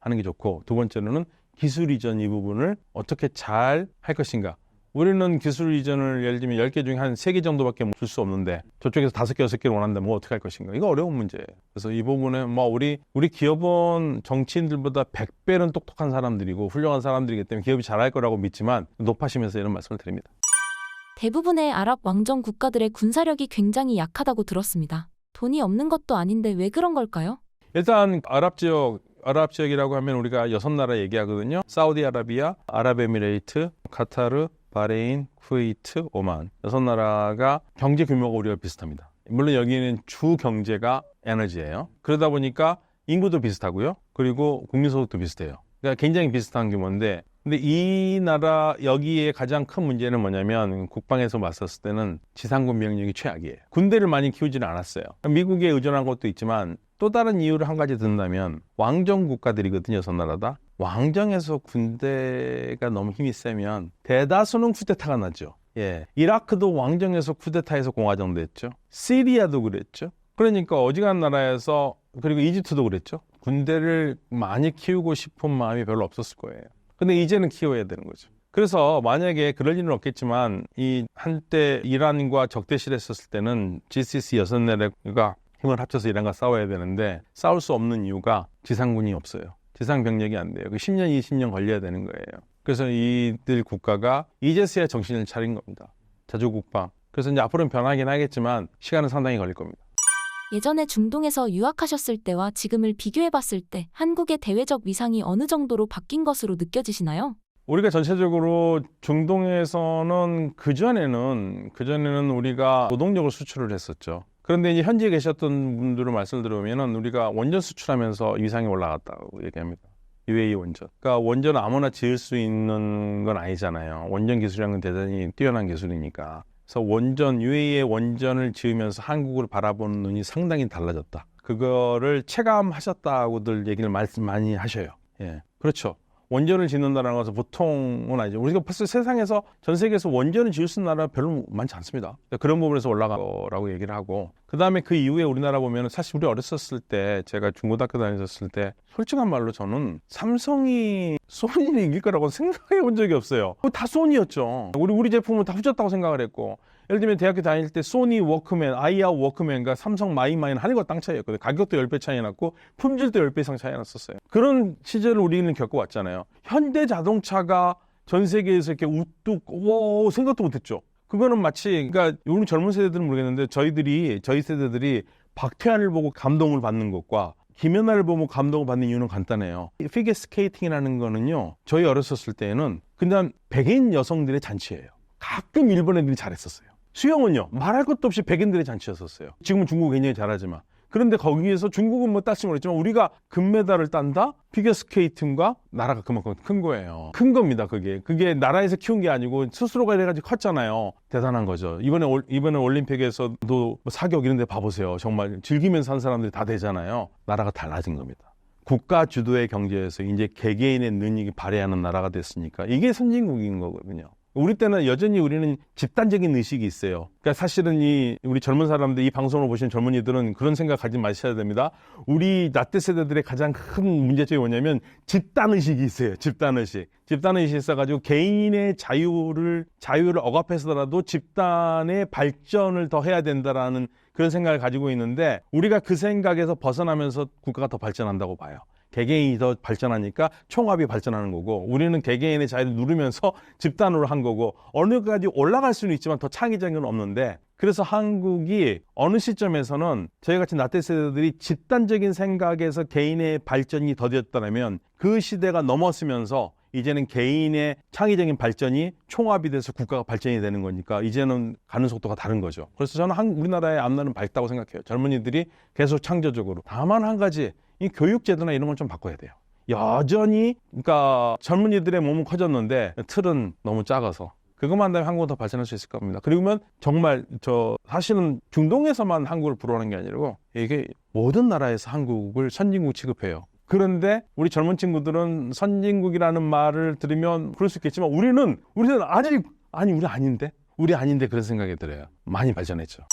하는 게 좋고 두 번째로는 기술 이전 이 부분을 어떻게 잘 할 것인가. 우리는 기술 이전을 예를 들면 10개 중에 한 3개 정도밖에 줄 수 없는데 저쪽에서 5개, 6개를 원한다면 뭐 어떻게 할 것인가. 이거 어려운 문제예요. 그래서 이 부분에 우리 기업은 정치인들보다 100배는 똑똑한 사람들이고 훌륭한 사람들이기 때문에 기업이 잘할 거라고 믿지만 높아시면서 이런 말씀을 드립니다. 대부분의 아랍 왕정 국가들의 군사력이 굉장히 약하다고 들었습니다. 돈이 없는 것도 아닌데 왜 그런 걸까요? 일단 아랍 지역이라고 하면 우리가 6나라 얘기하거든요. 사우디아라비아, 아랍에미레이트, 카타르, 바레인, 쿠웨이트, 오만 6나라가 경제 규모가 우리가 비슷합니다. 물론 여기는 주 경제가 에너지예요. 그러다 보니까 인구도 비슷하고요. 그리고 국민소득도 비슷해요. 그러니까 굉장히 비슷한 규모인데 근데 이 나라 여기에 가장 큰 문제는 뭐냐면 국방에서 맞섰을 때는 지상군 병력이 최악이에요. 군대를 많이 키우지는 않았어요. 미국에 의존한 것도 있지만 또 다른 이유를 한 가지 든다면 왕정 국가들이거든요. 6나라. 왕정에서 군대가 너무 힘이 세면 대다수는 쿠데타가 나죠. 예, 이라크도 왕정에서 쿠데타에서 공화정 됐죠. 시리아도 그랬죠. 그러니까 어지간한 나라에서 그리고 이집트도 그랬죠. 군대를 많이 키우고 싶은 마음이 별로 없었을 거예요. 근데 이제는 키워야 되는 거죠. 그래서 만약에 그럴 일은 없겠지만 이 한때 이란과 적대시했었을 때는 GCC 6나라가 힘을 합쳐서 이란과 싸워야 되는데 싸울 수 없는 이유가 지상군이 없어요. 지상 병력이 안 돼요. 10년, 20년 걸려야 되는 거예요. 그래서 이들 국가가 이제서야 정신을 차린 겁니다. 자주국방. 그래서 이제 앞으로는 변하긴 하겠지만 시간은 상당히 걸릴 겁니다. 예전에 중동에서 유학하셨을 때와 지금을 비교해봤을 때 한국의 대외적 위상이 어느 정도로 바뀐 것으로 느껴지시나요? 우리가 전체적으로 중동에서는 그전에는 우리가 노동력을 수출을 했었죠. 그런데 이제 현지에 계셨던 분들을 말씀을 들어보면 우리가 원전 수출하면서 위상이 올라갔다고 얘기합니다. UAE 원전. 그러니까 원전은 아무나 지을 수 있는 건 아니잖아요. 원전 기술이라는 건 대단히 뛰어난 기술이니까. 그래서 원전, UAE의 원전을 지으면서 한국을 바라보는 눈이 상당히 달라졌다. 그거를 체감하셨다고들 얘기를 많이 하셔요. 예, 그렇죠. 원전을 짓는다는 것은 보통은 아니죠. 우리가 벌써 세상에서 전 세계에서 원전을 지을 수 있는 나라가 별로 많지 않습니다. 그런 부분에서 올라간 거라고 얘기를 하고, 그 다음에 그 이후에 우리나라 보면 사실 우리 어렸었을 때, 제가 중고등학교 다녔을 때 솔직한 말로 저는 삼성이 소니를 이길 거라고 생각해 본 적이 없어요. 다 소니였죠. 우리 제품은 다 후졌다고 생각을 했고, 예를 들면 대학교 다닐 때 소니 워크맨, 아이아 워크맨과 삼성 마이마이는 하늘과 땅 차이였거든요. 가격도 10배 차이 났고 품질도 10배 이상 차이 났었어요. 그런 시절을 우리는 겪어왔잖아요. 현대 자동차가 전 세계에서 이렇게 우뚝 생각도 못했죠. 그거는 마치, 그러니까 요즘 젊은 세대들은 모르겠는데 저희 세대들이 박태환을 보고 감동을 받는 것과 김연아를 보고 감동을 받는 이유는 간단해요. 피겨 스케이팅이라는 거는요, 저희 어렸었을 때에는 그냥 백인 여성들의 잔치예요. 가끔 일본 애들이 잘했었어요. 수영은요, 말할 것도 없이 백인들의 잔치였었어요. 지금은 중국 굉장히 잘하지만. 그런데 거기에서 중국은 뭐 땄지 모르겠지만 우리가 금메달을 딴다? 피겨스케이팅과 나라가 그만큼 큰 거예요. 큰 겁니다, 그게. 그게 나라에서 키운 게 아니고 스스로가 이래가지고 컸잖아요. 대단한 거죠. 이번에 올림픽에서도 사격 이런 데 봐보세요. 정말 즐기면서 한 사람들이 다 되잖아요. 나라가 달라진 겁니다. 국가 주도의 경제에서 이제 개개인의 능력이 발휘하는 나라가 됐으니까 이게 선진국인 거거든요. 우리 때는 여전히 우리는 집단적인 의식이 있어요. 그러니까 사실은 우리 젊은 사람들, 이 방송을 보시는 젊은이들은 그런 생각 가지 마셔야 됩니다. 우리 나때 세대들의 가장 큰 문제점이 뭐냐면 집단의식이 있어요. 집단의식이 있어가지고 개인의 자유를 억압해서라도 집단의 발전을 더 해야 된다라는 그런 생각을 가지고 있는데, 우리가 그 생각에서 벗어나면서 국가가 더 발전한다고 봐요. 개개인이 더 발전하니까 총합이 발전하는 거고, 우리는 개개인의 자유를 누르면서 집단으로 한 거고, 어느까지 올라갈 수는 있지만 더 창의적인 건 없는데, 그래서 한국이 어느 시점에서는 저희같이 나태 세대들이 집단적인 생각에서 개인의 발전이 더뎠다면 그 시대가 넘었으면서 이제는 개인의 창의적인 발전이 총합이 돼서 국가가 발전이 되는 거니까 이제는 가는 속도가 다른 거죠. 그래서 저는 우리나라의 앞날은 밝다고 생각해요. 젊은이들이 계속 창조적으로. 다만 한 가지, 이 교육제도나 이런 건 좀 바꿔야 돼요. 여전히, 그러니까 젊은이들의 몸은 커졌는데 틀은 너무 작아서. 그것만 한다면 한국은 더 발전할 수 있을 겁니다. 그리고면 정말 사실은 중동에서만 한국을 부러워하는 게 아니고 이게 모든 나라에서 한국을 선진국 취급해요. 그런데 우리 젊은 친구들은 선진국이라는 말을 들으면 그럴 수 있겠지만 우리는 아직, 우리 아닌데 그런 생각이 들어요. 많이 발전했죠.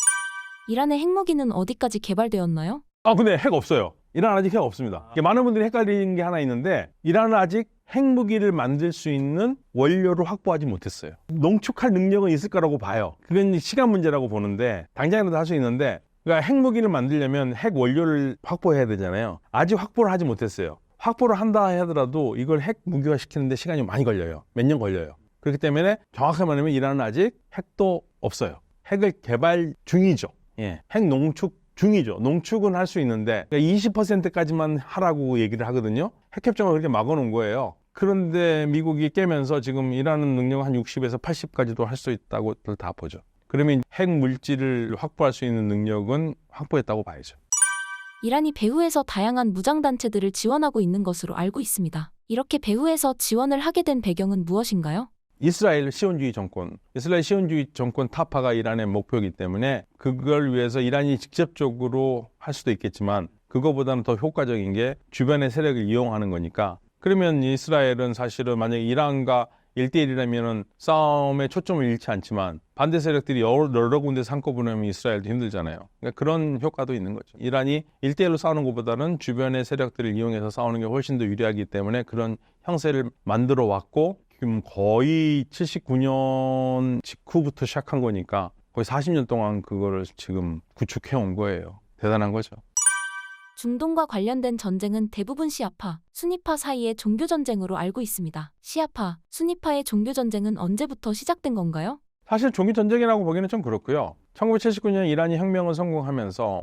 이란의 핵무기는 어디까지 개발되었나요? 근데 핵 없어요. 이란은 아직 핵 없습니다. 많은 분들이 헷갈리는 게 하나 있는데, 이란은 아직 핵무기를 만들 수 있는 원료를 확보하지 못했어요. 농축할 능력은 있을 거라고 봐요. 그건 시간 문제라고 보는데, 당장이라도 할 수 있는데, 그러니까 핵무기를 만들려면 핵 원료를 확보해야 되잖아요. 아직 확보를 하지 못했어요. 확보를 한다 하더라도 이걸 핵 무기화 시키는데 시간이 많이 걸려요. 몇 년 걸려요. 그렇기 때문에 정확하게 말하면 이란은 아직 핵도 없어요. 핵을 개발 중이죠. 예, 핵 농축 중이죠. 농축은 할 수 있는데 20%까지만 하라고 얘기를 하거든요. 핵협정을 그렇게 막아놓은 거예요. 그런데 미국이 깨면서 지금 이란은 능력 한 60에서 80까지도 할 수 있다고들 다 보죠. 그러면 핵 물질을 확보할 수 있는 능력은 확보했다고 봐야죠. 이란이 배후에서 다양한 무장단체들을 지원하고 있는 것으로 알고 있습니다. 이렇게 배후에서 지원을 하게 된 배경은 무엇인가요? 이스라엘 시온주의 정권 타파가 이란의 목표이기 때문에 그걸 위해서 이란이 직접적으로 할 수도 있겠지만 그거보다는 더 효과적인 게 주변의 세력을 이용하는 거니까. 그러면 이스라엘은 사실은 만약에 이란과 1대1이라면 싸움에 초점을 잃지 않지만 반대 세력들이 여러 군데서 한꺼번에 하면 이스라엘도 힘들잖아요. 그러니까 그런 효과도 있는 거죠. 이란이 1대1로 싸우는 것보다는 주변의 세력들을 이용해서 싸우는 게 훨씬 더 유리하기 때문에 그런 형세를 만들어 왔고, 지금 거의 79년 직후부터 시작한 거니까 거의 40년 동안 그거를 지금 구축해 온 거예요. 대단한 거죠. 중동과 관련된 전쟁은 대부분 시아파, 수니파 사이의 종교전쟁으로 알고 있습니다. 시아파, 수니파의 종교전쟁은 언제부터 시작된 건가요? 사실 종교전쟁이라고 보기는 좀 그렇고요. 1979년 이란이 혁명을 성공하면서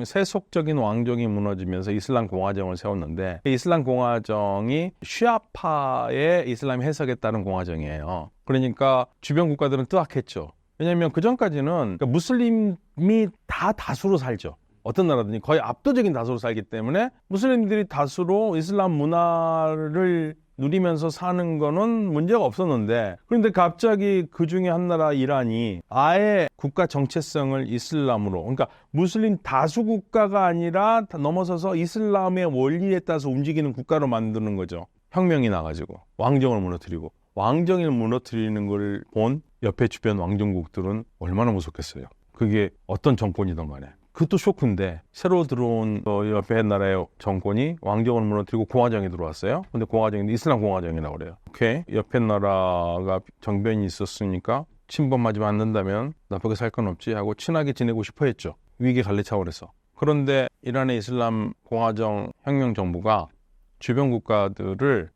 세속적인 왕정이 무너지면서 이슬람 공화정을 세웠는데, 이슬람 공화정이 시아파의 이슬람 해석에 따른 공화정이에요. 그러니까 주변 국가들은 뜨악했죠. 왜냐하면 그 전까지는 무슬림이 다 다수로 살죠. 어떤 나라든지 거의 압도적인 다수로 살기 때문에 무슬림들이 다수로 이슬람 문화를 누리면서 사는 거는 문제가 없었는데, 그런데 갑자기 그 중에 한 나라 이란이 아예 국가 정체성을 이슬람으로, 그러니까 무슬림 다수 국가가 아니라 넘어서서 이슬람의 원리에 따라서 움직이는 국가로 만드는 거죠. 혁명이 나가지고 왕정을 무너뜨리고, 왕정을 무너뜨리는 걸 본 옆에 주변 왕정국들은 얼마나 무섭겠어요. 그게 어떤 정권이든 간에. 그것도 쇼크인데, 새로 들어온 옆에 나라의 정권이 왕정을 무너뜨리고 공화정이 들어왔어요. 근데 공화정인데 이슬람 공화정이라고 그래요. 오케이, 옆에 나라가 정변이 있었으니까 침범하지 않는다면 나쁘게 살 건 없지 하고 친하게 지내고 싶어 했죠. 위기 관리 차원에서. 그런데 이란의 이슬람 공화정 혁명 정부가 주변 국가들을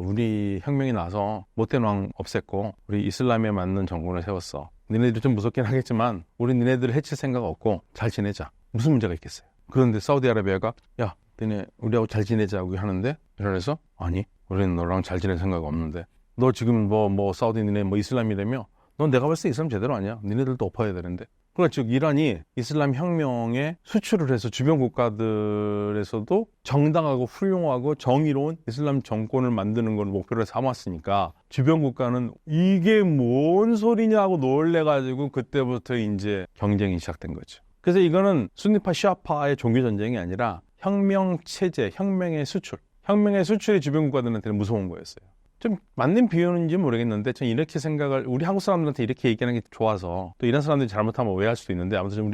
우리 혁명이 나서 못된 왕 없앴고 우리 이슬람에 맞는 정권을 세웠어. 니네들이 좀 무섭긴 하겠지만 우리 니네들을 해칠 생각 없고 잘 지내자. 무슨 문제가 있겠어요. 그런데 사우디아라비아가 너네 우리하고 잘 지내자고 하는데 이란에서 아니 우리는 너랑 잘 지낼 생각 없는데 너 지금 사우디 니네 이슬람이라며 넌 내가 봤을 때 이슬람 제대로 아니야. 니네들도 엎어야 되는데. 그러니까 즉 이란이 이슬람 혁명에 수출을 해서 주변 국가들에서도 정당하고 훌륭하고 정의로운 이슬람 정권을 만드는 걸 목표로 삼았으니까 주변 국가는 이게 뭔 소리냐고 놀래가지고 그때부터 이제 경쟁이 시작된 거죠. 그래서 이거는 순니파 시아파의 종교 전쟁이 아니라 혁명 체제, 혁명의 수출. 혁명의 수출이 주변 국가들한테는 무서운 거였어요. 좀 맞는 비유인지 모르겠는데 전 이렇게 생각을 우리 한국 사람들한테 이렇게 얘기하는 게 좋아서 또 이런 사람들이 잘못하면 오해할 수도 있는데 아무튼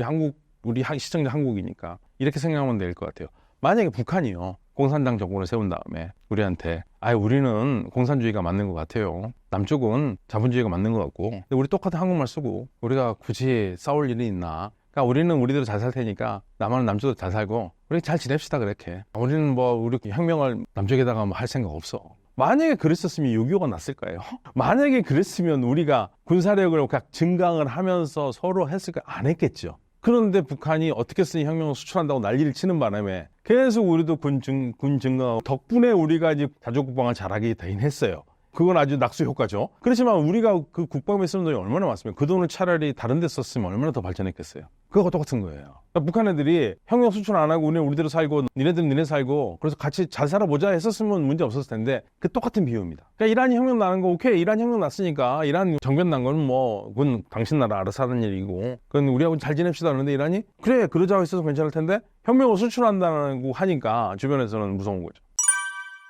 우리 시청자 한국이니까 이렇게 생각하면 될 것 같아요. 만약에 북한이요 공산당 정권을 세운 다음에 우리한테 우리는 공산주의가 맞는 것 같아요. 남쪽은 자본주의가 맞는 것 같고 근데 우리 똑같은 한국말 쓰고 우리가 굳이 싸울 일이 있나? 그러니까 우리는 우리대로 잘 살 테니까 남한은 남쪽도 잘 살고 우리 잘 지냅시다 그렇게. 우리는 우리 혁명을 남쪽에다가 할 생각 없어. 만약에 그랬었으면 6.25가 났을까요? 만약에 그랬으면 우리가 군사력을 증강을 하면서 서로 했을까? 안 했겠죠. 그런데 북한이 어떻게 쓰니 혁명을 수출한다고 난리를 치는 바람에 계속 우리도 군 증강하고 덕분에 우리가 이제 자주국방을 잘하게 되긴 했어요. 그건 아주 낙수 효과죠. 그렇지만 우리가 그 국방에 쓰는 돈이 얼마나 많습니까? 그 돈을 차라리 다른 데 썼으면 얼마나 더 발전했겠어요. 그거가 똑같은 거예요. 그러니까 북한 애들이 혁명 수출 안 하고 우리는 우리대로 살고 니네들은 니네 살고 그래서 같이 잘 살아보자 했었으면 문제 없었을 텐데 그 똑같은 비유입니다. 그러니까 이란이 혁명 나는 거 오케이 이란 혁명 났으니까 이란 정변 난 거는 그건 당신 나라 알아서 하는 일이고 그건 우리하고 잘 지냅시다 하는데 이란이 그래 그러자고 했어서 괜찮을 텐데 혁명을 수출한다고 하니까 주변에서는 무서운 거죠.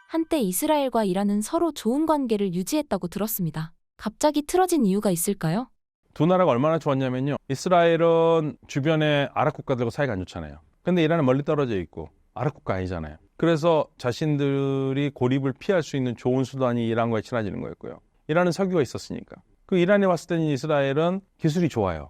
한때 이스라엘과 이란은 서로 좋은 관계를 유지했다고 들었습니다. 갑자기 틀어진 이유가 있을까요? 두 나라가 얼마나 좋았냐면요. 이스라엘은 주변에 아랍 국가들과 사이가 안 좋잖아요. 근데 이란은 멀리 떨어져 있고 아랍 국가 아니잖아요. 그래서 자신들이 고립을 피할 수 있는 좋은 수단이 이란과의 친해지는 거였고요. 이란은 석유가 있었으니까. 그 이란에 왔을 때는 이스라엘은 기술이 좋아요.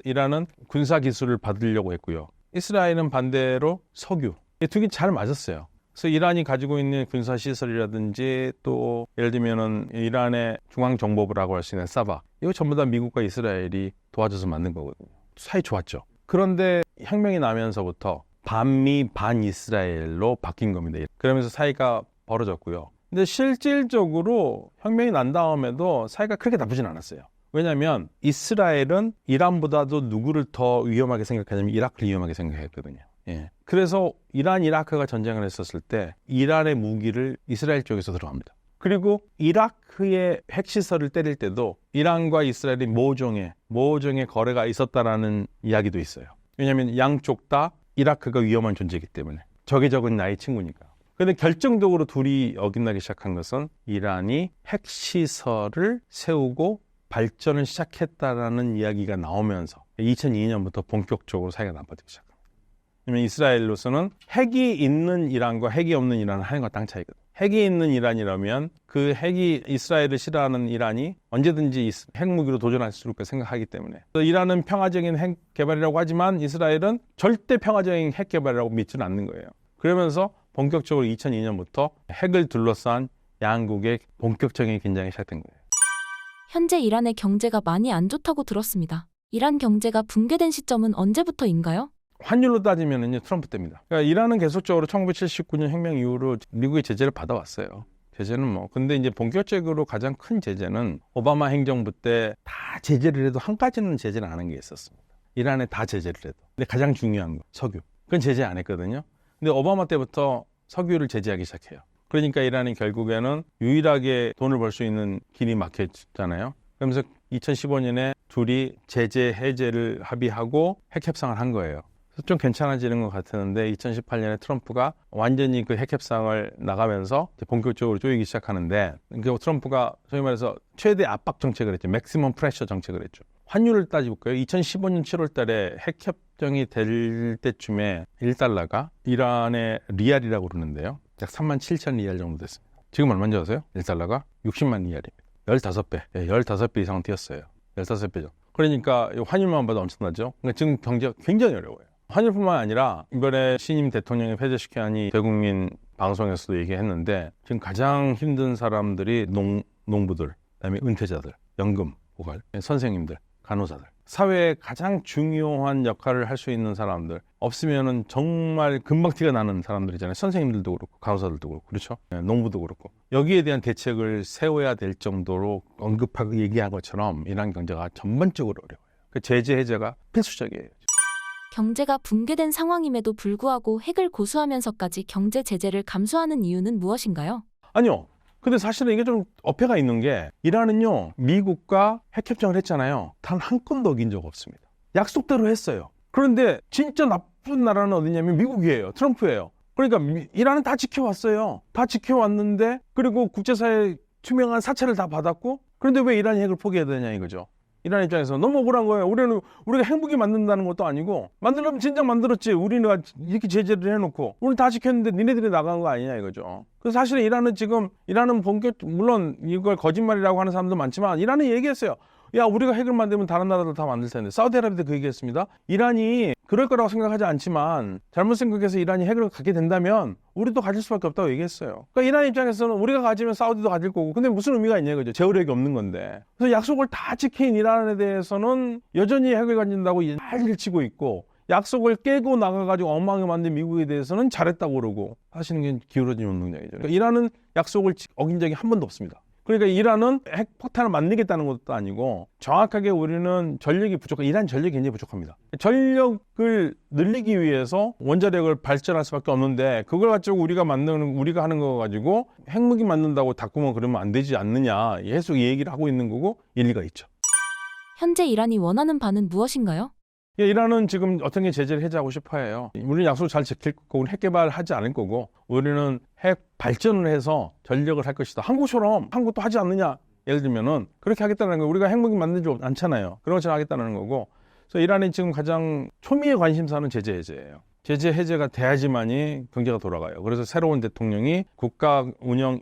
이란은 군사 기술을 받으려고 했고요. 이스라엘은 반대로 석유. 이 두 개 잘 맞았어요. 그래서 이란이 가지고 있는 군사시설이라든지 또 예를 들면은 이란의 중앙정보부라고 할 수 있는 사바 이거 전부 다 미국과 이스라엘이 도와줘서 만든 거거든요. 사이 좋았죠. 그런데 혁명이 나면서부터 반미 반이스라엘로 바뀐 겁니다. 그러면서 사이가 벌어졌고요. 근데 실질적으로 혁명이 난 다음에도 사이가 그렇게 나쁘진 않았어요. 왜냐하면 이스라엘은 이란보다도 누구를 더 위험하게 생각하냐면 이라크를 위험하게 생각했거든요. 그래서 이란 이라크가 전쟁을 했었을 때 이란의 무기를 이스라엘 쪽에서 들어갑니다. 그리고 이라크의 핵시설을 때릴 때도 이란과 이스라엘이 모종의 거래가 있었다라는 이야기도 있어요. 왜냐하면 양쪽 다 이라크가 위험한 존재이기 때문에 적의 적은 나의 친구니까. 그런데 결정적으로 둘이 어긋나기 시작한 것은 이란이 핵시설을 세우고 발전을 시작했다라는 이야기가 나오면서 2002년부터 본격적으로 사이가 나빠지기 시작합니다. 왜냐면 이스라엘로서는 핵이 있는 이란과 핵이 없는 이란은 하늘과 땅 차이거든요. 핵이 있는 이란이라면 그 핵이 이스라엘을 싫어하는 이란이 언제든지 핵무기로 도전할 수 있을 생각하기 때문에 이란은 평화적인 핵 개발이라고 하지만 이스라엘은 절대 평화적인 핵 개발이라고 믿지는 않는 거예요. 그러면서 본격적으로 2002년부터 핵을 둘러싼 양국의 본격적인 긴장이 시작된 거예요. 현재 이란의 경제가 많이 안 좋다고 들었습니다. 이란 경제가 붕괴된 시점은 언제부터인가요? 환율로 따지면은요, 트럼프 때입니다. 그러니까 이란은 계속적으로 1979년 혁명 이후로 미국의 제재를 받아왔어요. 제재는 근데 이제 본격적으로 가장 큰 제재는 오바마 행정부 때 다 제재를 해도 한 가지는 제재를 안 한 게 있었습니다. 이란에 다 제재를 해도. 근데 가장 중요한 거, 석유. 그건 제재 안 했거든요. 근데 오바마 때부터 석유를 제재하기 시작해요. 그러니까 이란이 결국에는 유일하게 돈을 벌 수 있는 길이 막혔잖아요. 그러면서 2015년에 둘이 제재 해제를 합의하고 핵 협상을 한 거예요. 그래서 좀 괜찮아지는 것 같았는데 2018년에 트럼프가 완전히 그 핵 협상을 나가면서 본격적으로 쪼이기 시작하는데 그 트럼프가 소위 말해서 최대 압박 정책을 했죠. 맥시멈 프레셔 정책을 했죠. 환율을 따져볼까요? 2015년 7월 달에 핵 협정이 될 때쯤에 1달러가 이란의 리알이라고 그러는데요. 약 37,000 리알 정도 됐습니다. 지금 얼마인지 아세요? 1달러가 60만 리알입니다. 15배. 15배 이상 뛰었어요. 15배 정도. 그러니까 환율만 봐도 엄청나죠? 그러니까 지금 경제가 굉장히 어려워요. 환율뿐만 아니라 이번에 신임 대통령이 페제시키안이 대국민 방송에서도 얘기했는데 지금 가장 힘든 사람들이 농부들, 그다음에 은퇴자들, 연금 고갈, 선생님들, 간호사들. 사회에 가장 중요한 역할을 할 수 있는 사람들 없으면은 정말 금방 티가 나는 사람들이잖아요. 선생님들도 그렇고 간호사들도 그렇고 그렇죠. 농부도 그렇고 여기에 대한 대책을 세워야 될 정도로 언급하고 얘기한 것처럼 이란 경제가 전반적으로 어려워요. 그 제재 해제가 필수적이에요. 경제가 붕괴된 상황임에도 불구하고 핵을 고수하면서까지 경제 제재를 감수하는 이유는 무엇인가요? 아니요. 근데 사실은 이게 좀 어폐가 있는 게 이란은요 미국과 핵협정을 했잖아요. 단 한 건도 어긴 적 없습니다. 약속대로 했어요. 그런데 진짜 나쁜 나라는 어디냐면 미국이에요. 트럼프예요. 그러니까 이란은 다 지켜왔어요. 다 지켜왔는데 그리고 국제사회 투명한 사채를 다 받았고 그런데 왜 이란이 핵을 포기해야 되냐 이거죠. 이란 입장에서 너무 억울한 거예요. 우리가 핵무기 만든다는 것도 아니고 만들려면 진작 만들었지. 우리는 이렇게 제재를 해놓고 우리 다 지켰는데 니네들이 나간 거 아니냐 이거죠. 그래서 사실은 이란은 물론 이걸 거짓말이라고 하는 사람도 많지만 이란은 얘기했어요. 야 우리가 핵을 만들면 다른 나라들 다 만들 텐데. 사우디아라비아도 그 얘기했습니다. 이란이 그럴 거라고 생각하지 않지만 잘못 생각해서 이란이 핵을 갖게 된다면 우리도 가질 수밖에 없다고 얘기했어요. 그러니까 이란 입장에서는 우리가 가지면 사우디도 가질 거고 근데 무슨 의미가 있냐 이거죠. 제어력이 없는 건데. 그래서 약속을 다 지킨 이란에 대해서는 여전히 핵을 가진다고 난리를 치고 있고 약속을 깨고 나가가지고 엉망을 만든 미국에 대해서는 잘했다고 그러고 하시는 게 기울어진 운동장이죠. 그러니까 이란은 약속을 어긴 적이 한 번도 없습니다. 그러니까 이란은 핵폭탄을 만들겠다는 것도 아니고 정확하게 우리는 전력이 부족해. 이란 전력이 굉장히 부족합니다. 전력을 늘리기 위해서 원자력을 발전할 수밖에 없는데 그걸 가지고 우리가 하는 거 가지고 핵무기 만든다고 닦으면 그러면 안 되지 않느냐. 계속 얘기를 하고 있는 거고 일리가 있죠. 현재 이란이 원하는 바는 무엇인가요? 이란은 지금 어떤 게 제재를 해제하고 싶어 해요. 우리는 약속을 잘 지킬 거고 우리는 핵 개발하지 않을 거고 우리는 핵 발전을 해서 전력을 할 것이다. 한국처럼 한국도 하지 않느냐. 예를 들면은 그렇게 하겠다는 거예요. 우리가 핵무기 만들지 않잖아요. 그런 것처럼 하겠다는 거고. 그래서 이란이 지금 가장 초미의 관심사는 제재 해제예요. 제재 해제가 돼야지만이 경제가 돌아가요. 그래서 새로운 대통령이 국가 운영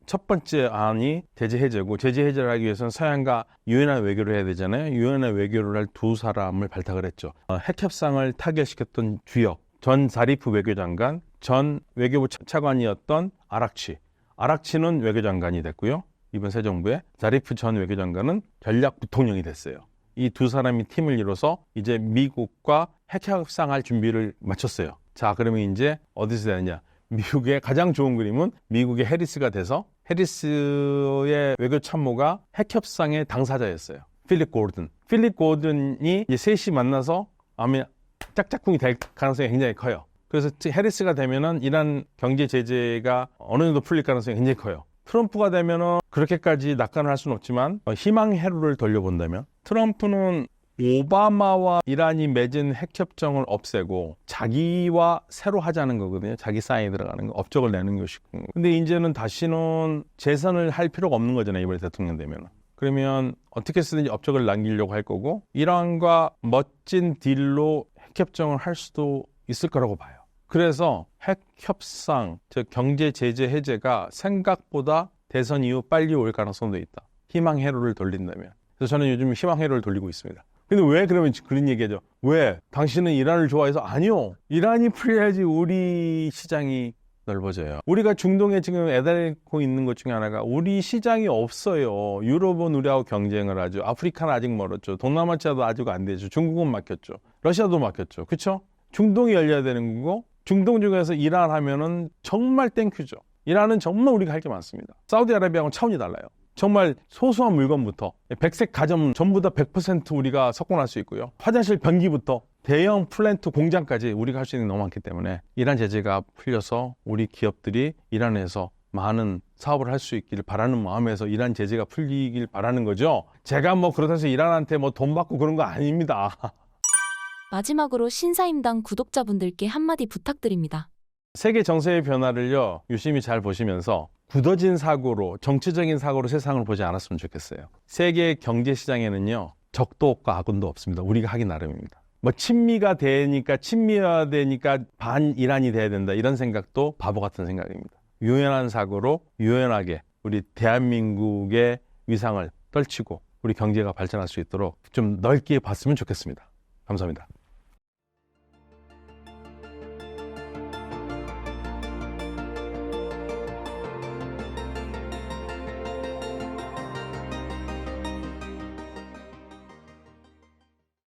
첫 번째 안이 제재 해제고 제재 해제를 하기 위해서는 서양과 유연한 외교를 해야 되잖아요. 유연한 외교를 할 두 사람을 발탁을 했죠. 핵 협상을 타결시켰던 주역, 전 자리프 외교장관, 전 외교부 차관이었던 아락치는 외교장관이 됐고요. 이번 새 정부에 자리프 전 외교장관은 전략 부통령이 됐어요. 이 두 사람이 팀을 이뤄서 이제 미국과 핵 협상할 준비를 마쳤어요. 자, 그러면 이제 어디서 되느냐? 미국의 가장 좋은 그림은 미국의 해리스가 돼서 해리스의 외교 참모가 핵 협상의 당사자였어요. 필립 고든이 이제 셋이 만나서 아마 짝짝꿍이 될 가능성이 굉장히 커요. 그래서 해리스가 되면은 이란 경제 제재가 어느 정도 풀릴 가능성이 굉장히 커요. 트럼프가 되면은 그렇게까지 낙관을 할 수는 없지만 희망 회로를 돌려본다면 트럼프는 오바마와 이란이 맺은 핵협정을 없애고 자기와 새로 하자는 거거든요. 자기 사이에 들어가는 거, 업적을 내는 것이고. 근데 이제는 다시는 재선을 할 필요가 없는 거잖아요. 이번에 대통령 되면. 그러면 어떻게 쓰든지 업적을 남기려고 할 거고 이란과 멋진 딜로 핵협정을 할 수도 있을 거라고 봐요. 그래서 핵협상, 즉 경제 제재 해제가 생각보다 대선 이후 빨리 올 가능성도 있다. 희망 회로를 돌린다면. 그래서 저는 요즘 희망 회로를 돌리고 있습니다. 근데 왜 그러면 그런 얘기하죠? 왜? 당신은 이란을 좋아해서? 아니요. 이란이 풀려야지 우리 시장이 넓어져요. 우리가 중동에 지금 애달고 있는 것 중에 하나가 우리 시장이 없어요. 유럽은 우리하고 경쟁을 하죠. 아프리카는 아직 멀었죠. 동남아시아도 아직 안 되죠. 중국은 막혔죠. 러시아도 막혔죠. 그렇죠? 중동이 열려야 되는 거고 중동 중에서 이란 하면은 정말 땡큐죠. 이란은 정말 우리가 할 게 많습니다. 사우디아라비아하고는 차원이 달라요. 정말 소소한 물건부터 백색 가전 전부 다 100% 우리가 석권할 수 있고요. 화장실 변기부터 대형 플랜트 공장까지 우리가 할 수 있는 게 너무 많기 때문에 이란 제재가 풀려서 우리 기업들이 이란에서 많은 사업을 할 수 있기를 바라는 마음에서 이란 제재가 풀리길 바라는 거죠. 제가 뭐 그렇다고 해서 이란한테 뭐 돈 받고 그런 거 아닙니다. 마지막으로 신사임당 구독자분들께 한마디 부탁드립니다. 세계 정세의 변화를요, 유심히 잘 보시면서 굳어진 사고로, 정치적인 사고로 세상을 보지 않았으면 좋겠어요. 세계 경제 시장에는요, 적도 없고 아군도 없습니다. 우리가 하기 나름입니다. 뭐 친미가 되니까 친미화되니까 반이란이 돼야 된다, 이런 생각도 바보 같은 생각입니다. 유연한 사고로 유연하게 우리 대한민국의 위상을 떨치고 우리 경제가 발전할 수 있도록 좀 넓게 봤으면 좋겠습니다. 감사합니다.